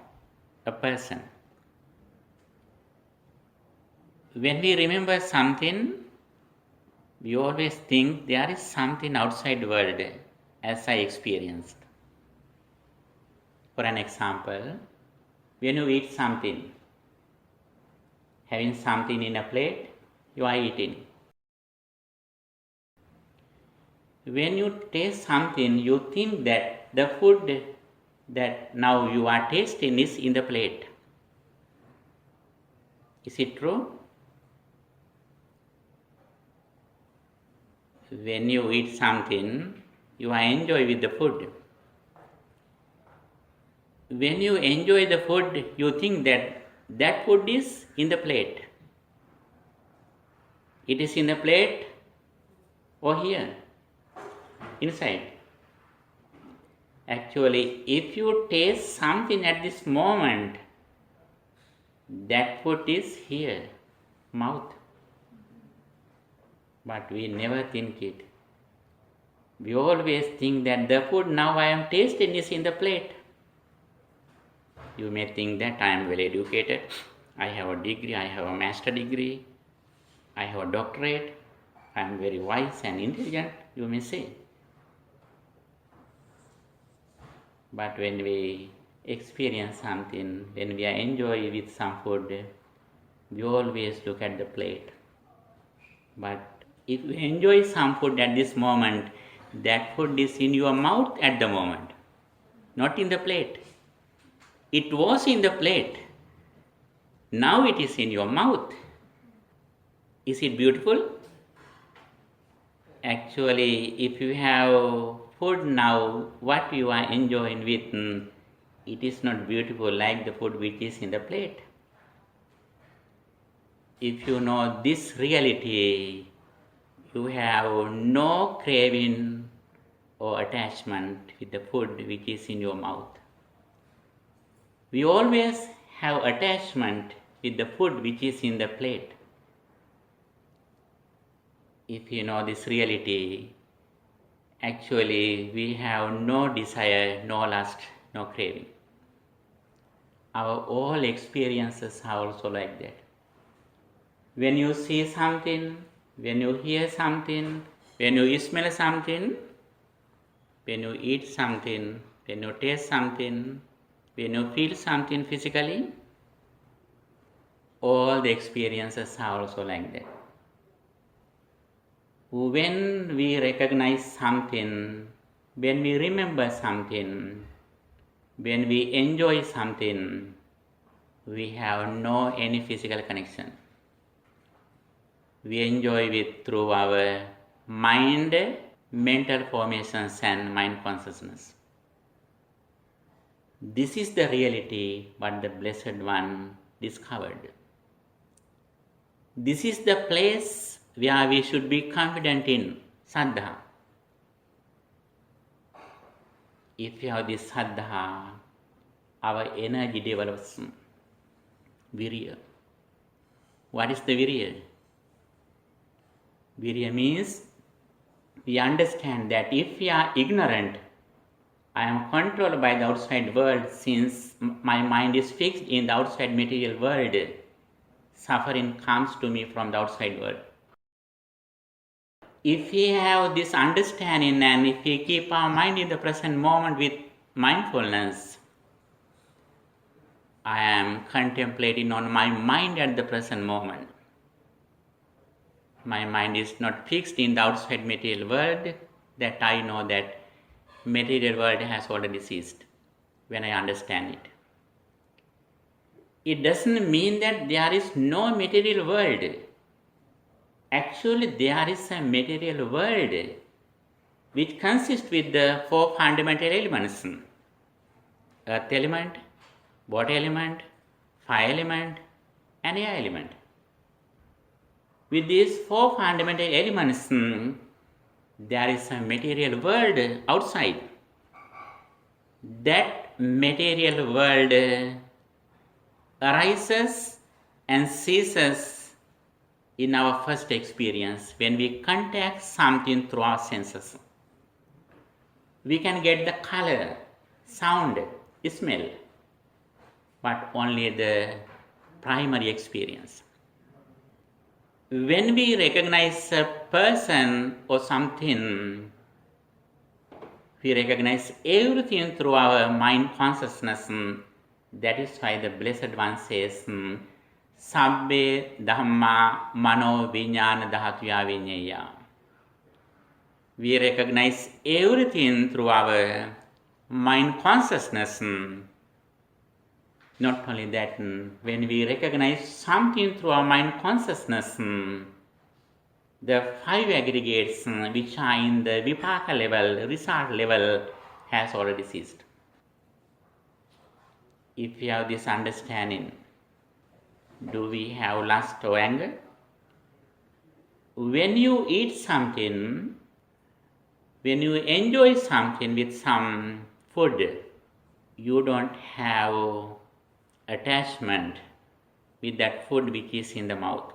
a person. When we remember something, we always think there is something outside the world as I experienced. For an example, when you eat something, having something in a plate, you are eating. When you taste something, you think that the food that now you are tasting is in the plate. Is it true? When you eat something, you are enjoy with the food. When you enjoy the food, you think that that food is in the plate. It is in the plate or here, inside. Actually, if you taste something at this moment, that food is here, mouth. But we never think it. We always think that the food now I am tasting is in the plate. You may think that I am well educated, I have a degree, I have a master degree, I have a doctorate, I am very wise and intelligent, you may say. But when we experience something, when we enjoy with some food, we always look at the plate. But if you enjoy some food at this moment, that food is in your mouth at the moment, not in the plate. It was in the plate. Now it is in your mouth. Is it beautiful? Actually, if you have food now, what you are enjoying with, it is not beautiful like the food which is in the plate. If you know this reality, you have no craving or attachment with the food which is in your mouth. We always have attachment with the food which is in the plate. If you know this reality, actually we have no desire, no lust, no craving. Our all experiences are also like that. When you see something, when you hear something, when you smell something, when you eat something, when you taste something, when you feel something physically, all the experiences are also like that. When we recognize something, when we remember something, when we enjoy something, we have no any physical connection. We enjoy it through our mind, mental formations and mind consciousness. This is the reality what the Blessed One discovered. This is the place where we should be confident in Saddha. If we have this Saddha, our energy develops. Virya. What is the Virya? Virya means we understand that if we are ignorant, I am controlled by the outside world. Since my mind is fixed in the outside material world, suffering comes to me from the outside world. If we have this understanding and if we keep our mind in the present moment with mindfulness, I am contemplating on my mind at the present moment. My mind is not fixed in the outside material world, that I know that material world has already ceased when I understand it. It doesn't mean that there is no material world. Actually, there is a material world which consists with the 4 fundamental elements: earth element, water element, fire element and air element. With these 4 fundamental elements, there is a material world outside. That material world arises and ceases in our first experience when we contact something through our senses. We can get the color, sound, smell, but only the primary experience. When we recognize a person or something, we recognize everything through our mind consciousness. That is why the Blessed One says, Sabbe Dhamma Mano Vijnana Dhatuya Vinyeya. We recognize everything through our mind consciousness. Not only that, when we recognize something through our mind consciousness, the 5 aggregates which are in the vipaka level, result level, has already ceased. If we have this understanding, do we have lust or anger? When you eat something, when you enjoy something with some food, you don't have attachment with that food which is in the mouth.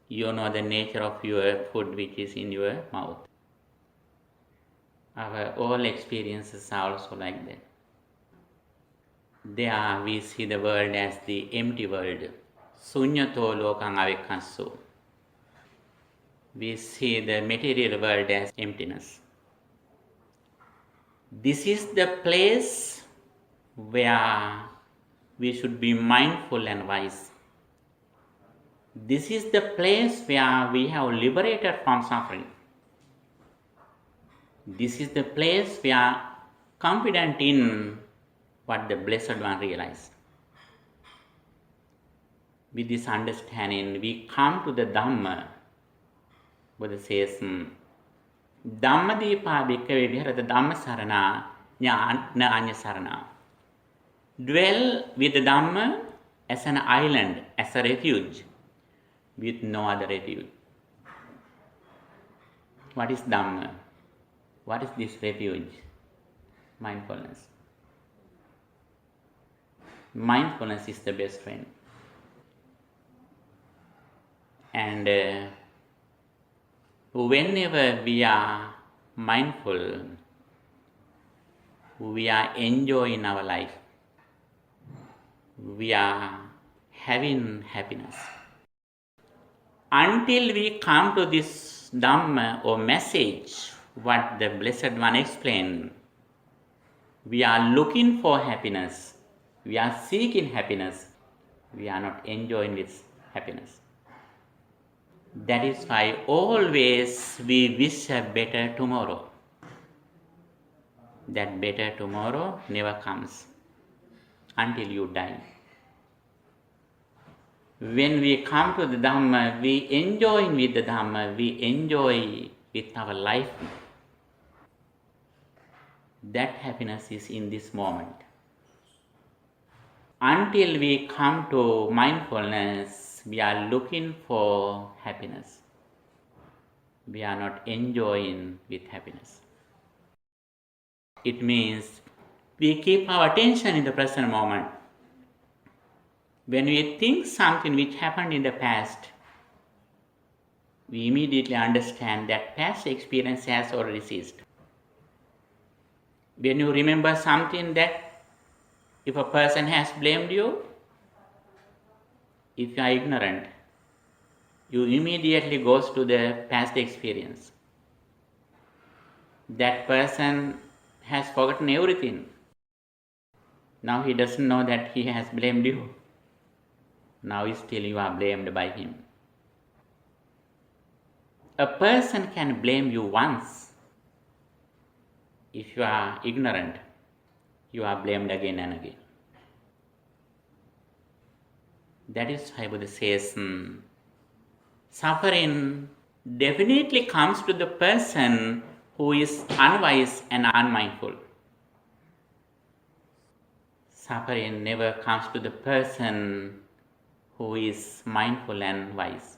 You know the nature of your food which is in your mouth. Our all experiences are also like that. There we see the world as the empty world. Sunyato lokang avikkansu. We see the material world as emptiness. This is the place where we should be mindful and wise. This is the place where we have liberated from suffering. This is the place we are confident in what the Blessed One realized. With this understanding, we come to the Dhamma. Buddha says, Dhamma Deepa Bhikkhave Viharata Dhamma Sarana Na Anya Sarana. Dwell with the Dhamma as an island, as a refuge, with no other refuge. What is Dhamma? What is this refuge? Mindfulness. Mindfulness is the best friend. And whenever we are mindful, we are enjoying our life. We are having happiness. Until we come to this Dhamma or message, what the Blessed One explained, we are looking for happiness. We are seeking happiness. We are not enjoying this happiness. That is why always we wish a better tomorrow. That better tomorrow never comes until you die. When we come to the Dhamma, we enjoy with the Dhamma, we enjoy with our life. That happiness is in this moment. Until we come to mindfulness, we are looking for happiness. We are not enjoying with happiness. It means we keep our attention in the present moment. When we think something which happened in the past, we immediately understand that past experience has already ceased. When you remember something that if a person has blamed you, if you are ignorant, you immediately goes to the past experience. That person has forgotten everything. Now he doesn't know that he has blamed you. Now still you are blamed by him. A person can blame you once. If you are ignorant, you are blamed again and again. That is why Buddha says, suffering definitely comes to the person who is unwise and unmindful. Suffering never comes to the person who is mindful and wise.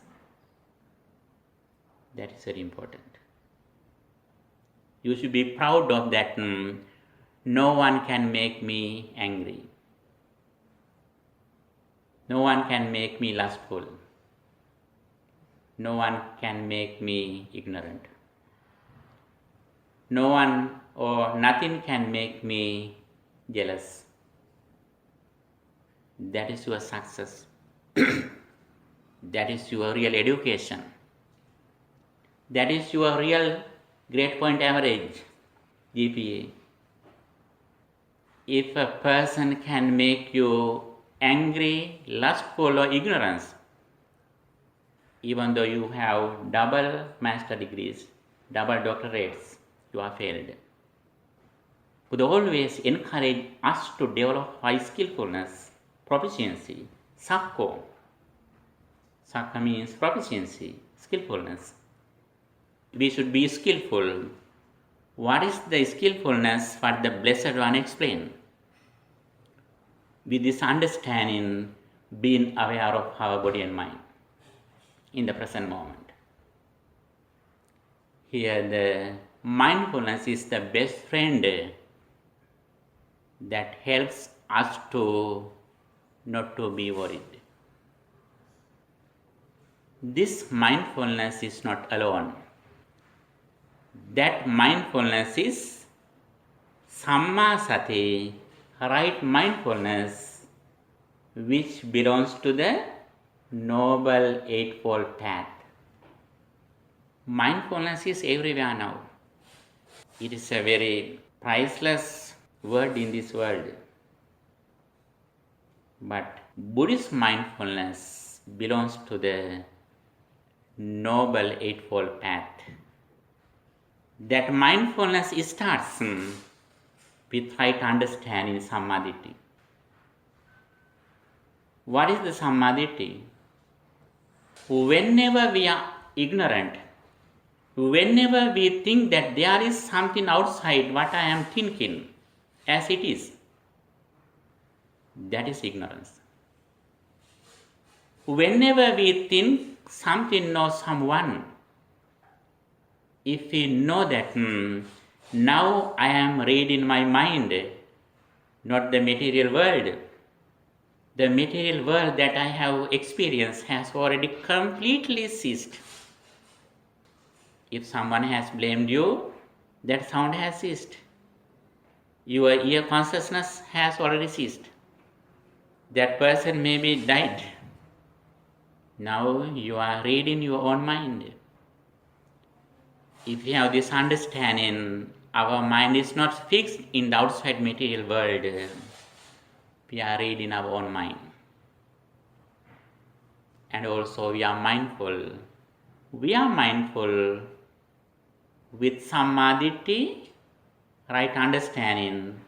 That is very important. You should be proud of that. No one can make me angry. No one can make me lustful. No one can make me ignorant. No one or nothing can make me jealous. That is your success. That is your real education. That is your real grade point average, GPA. If a person can make you angry, lustful, or ignorance, even though you have double master degrees, double doctorates, you are failed. Buddha always encourage us to develop high skillfulness, proficiency, sakko. Sakka means proficiency, skillfulness. We should be skillful. What is the skillfulness? What the Blessed One explained? With this understanding, being aware of our body and mind in the present moment. Here the mindfulness is the best friend that helps us to not to be worried. This mindfulness is not alone. That mindfulness is Samma Sati, right mindfulness, which belongs to the Noble Eightfold Path. Mindfulness is everywhere now. It is a very priceless word in this world. But Buddhist mindfulness belongs to the Noble Eightfold Path. That mindfulness starts with right understanding Samadhi. What is the Samadhi? Whenever we are ignorant, whenever we think that there is something outside what I am thinking as it is, that is ignorance. Whenever we think something or someone, if we know that now I am reading my mind, not the material world. The material world that I have experienced has already completely ceased. If someone has blamed you, that sound has ceased. Your ear consciousness has already ceased. That person may be died. Now you are reading your own mind. If we have this understanding, our mind is not fixed in the outside material world. We are reading our own mind. And also we are mindful. We are mindful with Samadhi, right understanding,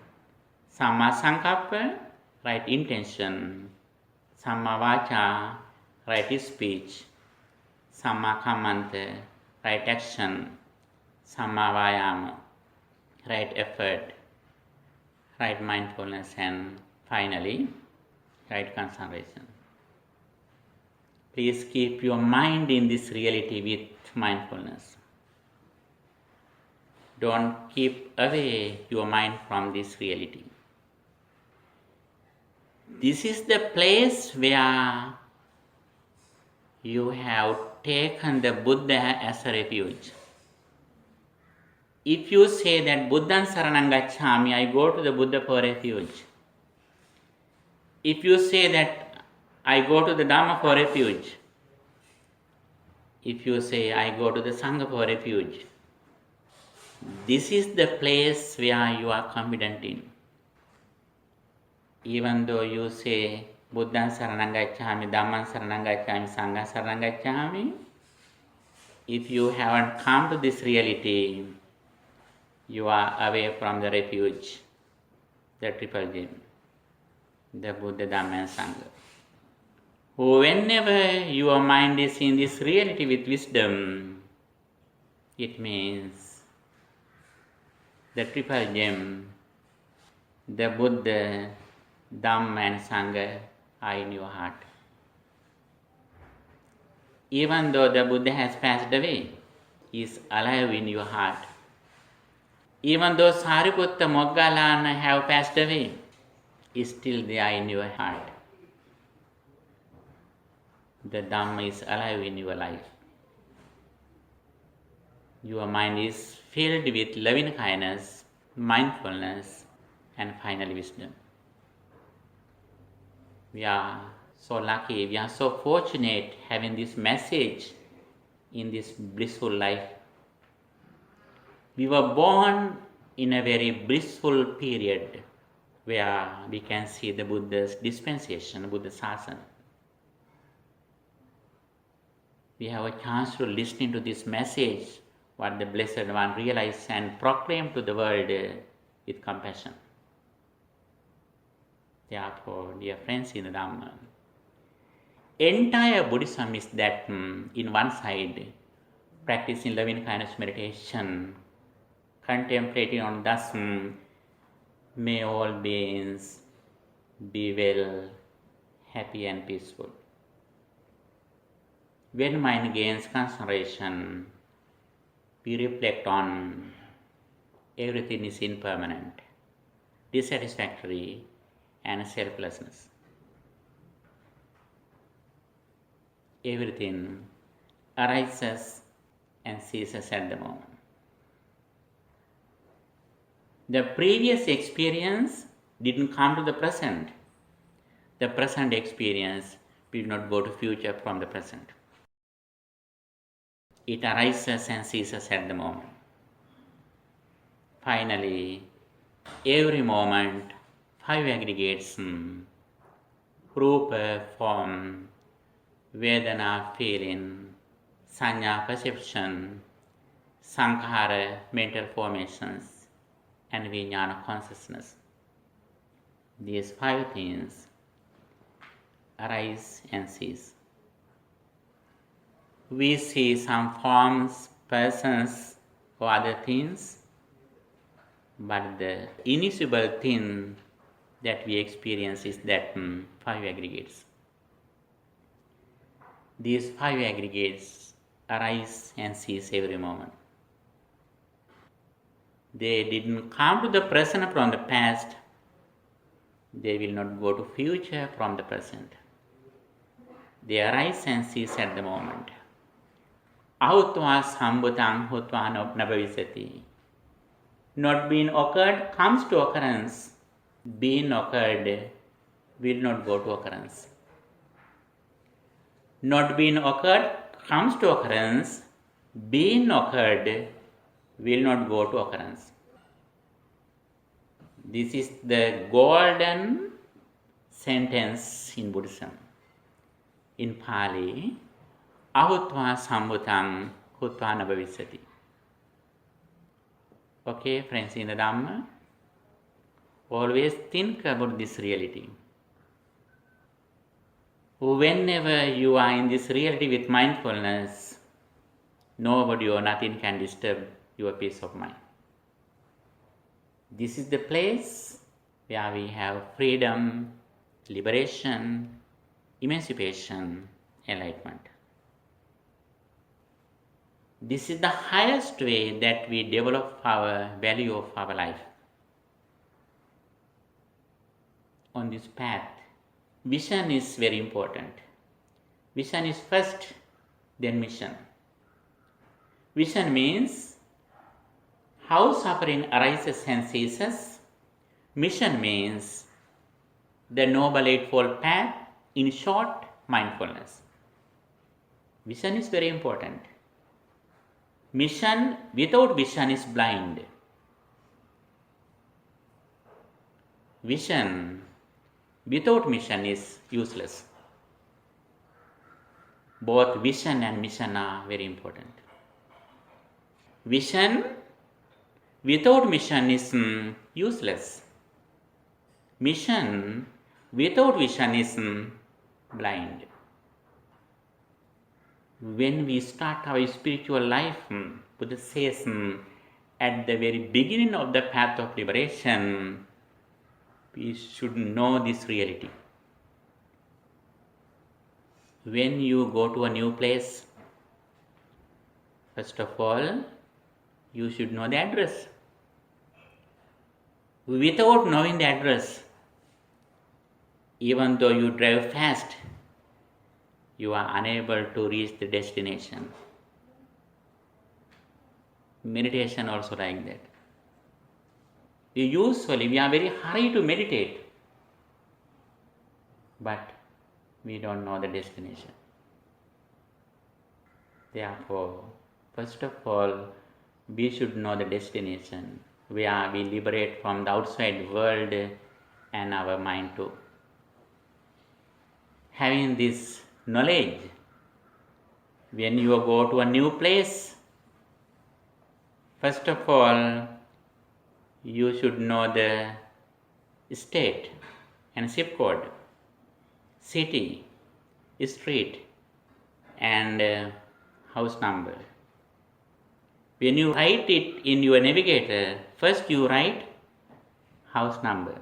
Samma Sankappa, right intention, Samma Vacha, right speech, Samma Kammanta, right action, Samma Vayama, right effort, right mindfulness, and finally, right concentration. Please keep your mind in this reality with mindfulness. Don't keep away your mind from this reality. This is the place where you have taken the Buddha as a refuge. If you say that Buddhaṃ Saranam Gacchāmi, I go to the Buddha for refuge. If you say that I go to the Dhamma for refuge. If you say I go to the Sangha for refuge. This is the place where you are confident in. Even though you say Buddhaṃ Saranam Gacchāmi, Dhammaṃ Saranam Gacchāmi, Sanghaṃ Saranam Gacchāmi, if you haven't come to this reality, you are away from the refuge, the triple gem, the Buddha, Dhamma and Sangha. Whenever your mind is in this reality with wisdom, it means the triple gem, the Buddha, Dhamma and Sangha are in your heart. Even though the Buddha has passed away, he is alive in your heart. Even though Sariputta, Moggallana have passed away, is still there in your heart. the Dhamma is alive in your life. Your mind is filled with loving kindness, mindfulness, and finally wisdom. We are so lucky, we are so fortunate having this message in this blissful life. We were born in a very blissful period where we can see the Buddha's dispensation, Buddha Sasana. We have a chance to listen to this message, what the Blessed One realized and proclaimed to the world with compassion. Therefore, dear friends in the Dhamma, entire Buddhism is that in one side, practicing loving kindness meditation, contemplating on thus, may all beings be well, happy and peaceful. When mind gains concentration, we reflect on everything is impermanent, dissatisfactory, and selflessness. Everything arises and ceases at the moment. The previous experience didn't come to the present. The present experience will not go to future from the present. It arises and ceases at the moment. Finally, every moment, 5 aggregates, Rupa, form, Vedana, feeling, Sanya, perception, Sankhara, mental formations, and Vijnana, consciousness. These 5 things arise and cease. We see some forms, persons, or other things, but the ineffable thing that we experience is that 5 aggregates. These 5 aggregates arise and cease every moment. They didn't come to the present from the past. They will not go to future from the present. They arise and cease at the moment. Ahutva sambhutang hutva nabhavisati. Not being occurred comes to occurrence. Being occurred will not go to occurrence. Not being occurred comes to occurrence. Being occurred will not go to occurrence. This is the golden sentence in Buddhism. In Pali, ahutva sambhutang hutva nabhavisati. Okay, friends in the Dhamma, always think about this reality. Whenever you are in this reality with mindfulness, nobody or nothing can disturb your peace of mind. This is the place where we have freedom, liberation, emancipation, enlightenment. This is the highest way that we develop our value of our life. On this path, vision is very important. Vision is first, then mission. Vision means how suffering arises and ceases. Mission means the Noble Eightfold Path, in short, mindfulness. Vision is very important. Mission without vision is blind. Vision without mission is useless. Both vision and mission are very important. Vision without mission is useless. Mission without vision is blind. When we start our spiritual life, Buddha says at the very beginning of the path of liberation, we should know this reality. When you go to a new place, first of all, you should know the address. Without knowing the address, even though you drive fast, you are unable to reach the destination. Meditation also like that. Usually we are very hurried to meditate, but we don't know the destination. Therefore, first of all, we should know the destination, where we liberate from the outside world and our mind too. Having this knowledge, when you go to a new place, first of all, you should know the state and zip code, city, street, and house number. When you write it in your navigator, first you write house number,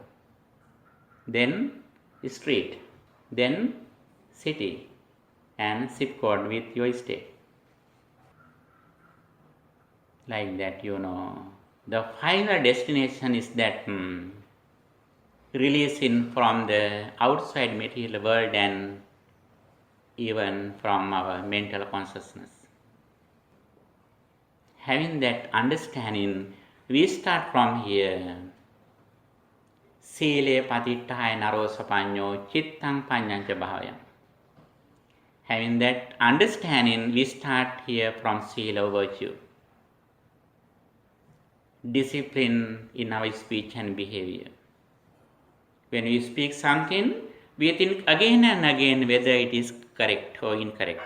then street, then city and zip code with your state. Like that, the final destination is that releasing from the outside material world and even from our mental consciousness. Having that understanding, we start from here. Sile patittaya naro sapanyo chittang panyancha bhavayam. Having that understanding, we start here from sila virtue. Discipline in our speech and behavior. When we speak something, we think again and again whether it is correct or incorrect.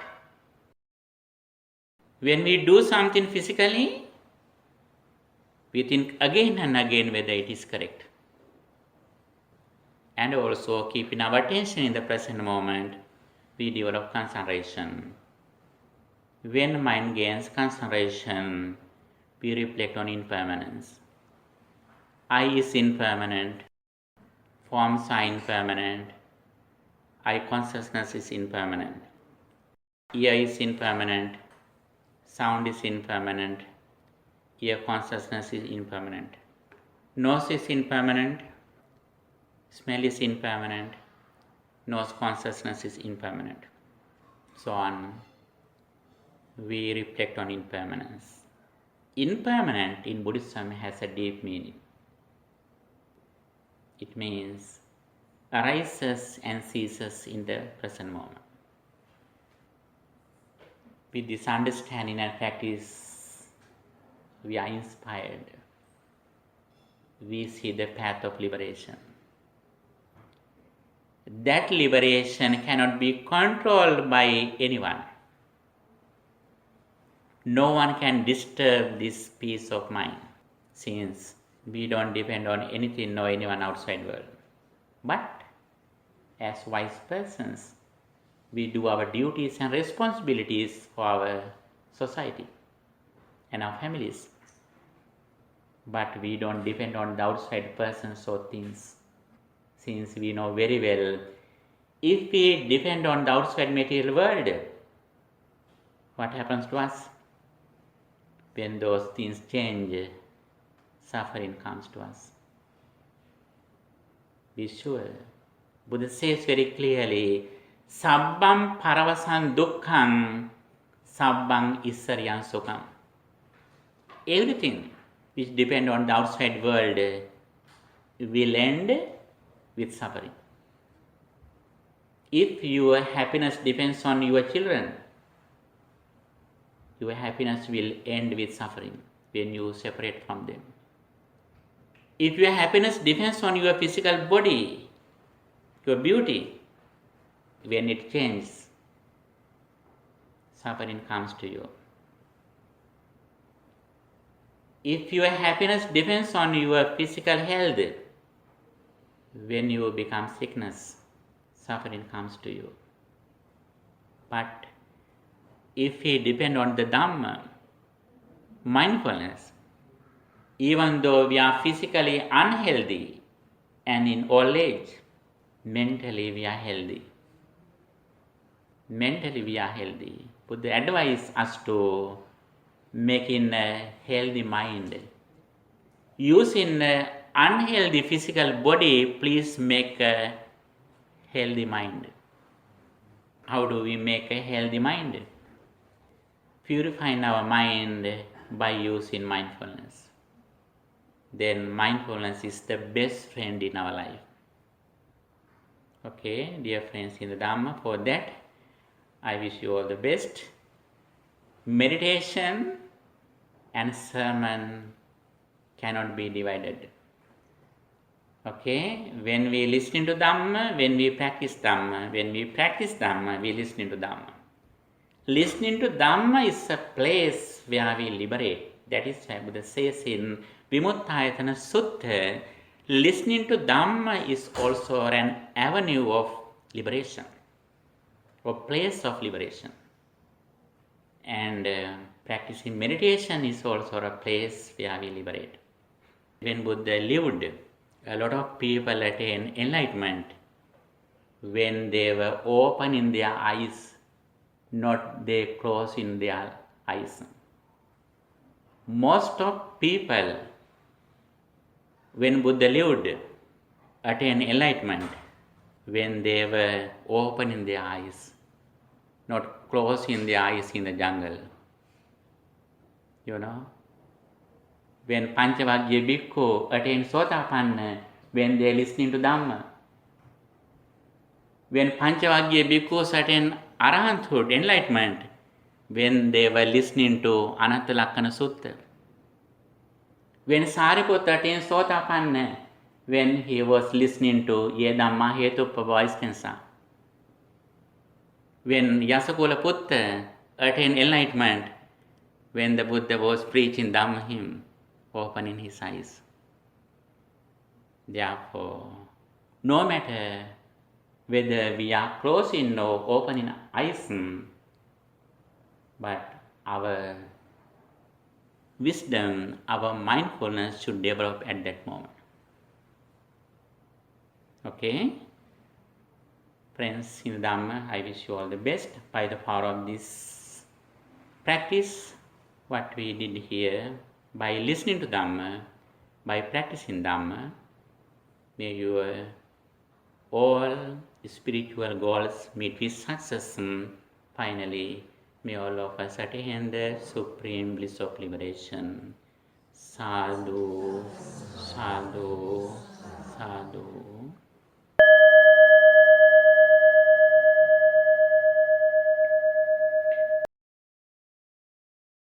When we do something physically, we think again and again whether it is correct. And also keeping our attention in the present moment, we develop concentration. When mind gains concentration, we reflect on impermanence. I is impermanent, forms are impermanent, I consciousness is impermanent, ear is impermanent, sound is impermanent, ear consciousness is impermanent, nose is impermanent, smell is impermanent, nose consciousness is impermanent. So on, we reflect on impermanence. Impermanent in Buddhism has a deep meaning. It means arises and ceases in the present moment. With this understanding and practice, we are inspired. We see the path of liberation. That liberation cannot be controlled by anyone. No one can disturb this peace of mind, since we don't depend on anything nor anyone outside world. But as wise persons, we do our duties and responsibilities for our society and our families. But we don't depend on the outside persons or things, since we know very well, if we depend on the outside material world, what happens to us? When those things change, suffering comes to us. Be sure. Buddha says very clearly, Sabbam paravasan dukkham, sabbam issaryan sukham. Everything which depends on the outside world will end with suffering. If your happiness depends on your children, your happiness will end with suffering when you separate from them. If your happiness depends on your physical body, your beauty, when it changes, suffering comes to you. If your happiness depends on your physical health, when you become sickness, suffering comes to you. But if we depend on the Dhamma, mindfulness, even though we are physically unhealthy and in old age, mentally we are healthy. Mentally we are healthy. Buddha advise us to make in a healthy mind. Using an unhealthy physical body, please make a healthy mind. How do we make a healthy mind? Purifying our mind by using mindfulness. Then mindfulness is the best friend in our life. Okay, dear friends in the Dhamma, for that I wish you all the best. Meditation and sermon cannot be divided. Okay, when we listen to Dhamma, when we practice Dhamma, when we practice Dhamma, we listen to Dhamma. Listening to Dhamma is a place where we liberate. That is why Buddha says in Vimuttayatana Sutta, listening to Dhamma is also an avenue of liberation, or place of liberation. And practicing meditation is also a place where we liberate. When Buddha lived, a lot of people attained enlightenment when they were open in their eyes, not they close in their eyes. Most of people, when Buddha lived, attained enlightenment when they were open in their eyes, not closed in their eyes in the jungle. You know, when Panchavagya Bhikkhu attained Sotapanna when they are listening to Dhamma. When Panchavagya Bhikkhus attained Arahanthood, enlightenment, when they were listening to Anatta Lakkana Sutta. When Sariputta attained Sotapanna, when he was listening to Ye Dhamma Hetuppabhava Iskansa. When Yasakula Putta attained enlightenment, when the Buddha was preaching Dhamma hymn, opening his eyes. Therefore, no matter whether we are closing or opening eyes, but our wisdom, our mindfulness should develop at that moment. Okay? Friends in Dhamma, I wish you all the best. By the power of this practice, what we did here, by listening to Dhamma, by practicing Dhamma, may your all spiritual goals meet with success. Finally, may all of us attain the supreme bliss of liberation. Sadhu, sadhu, sadhu.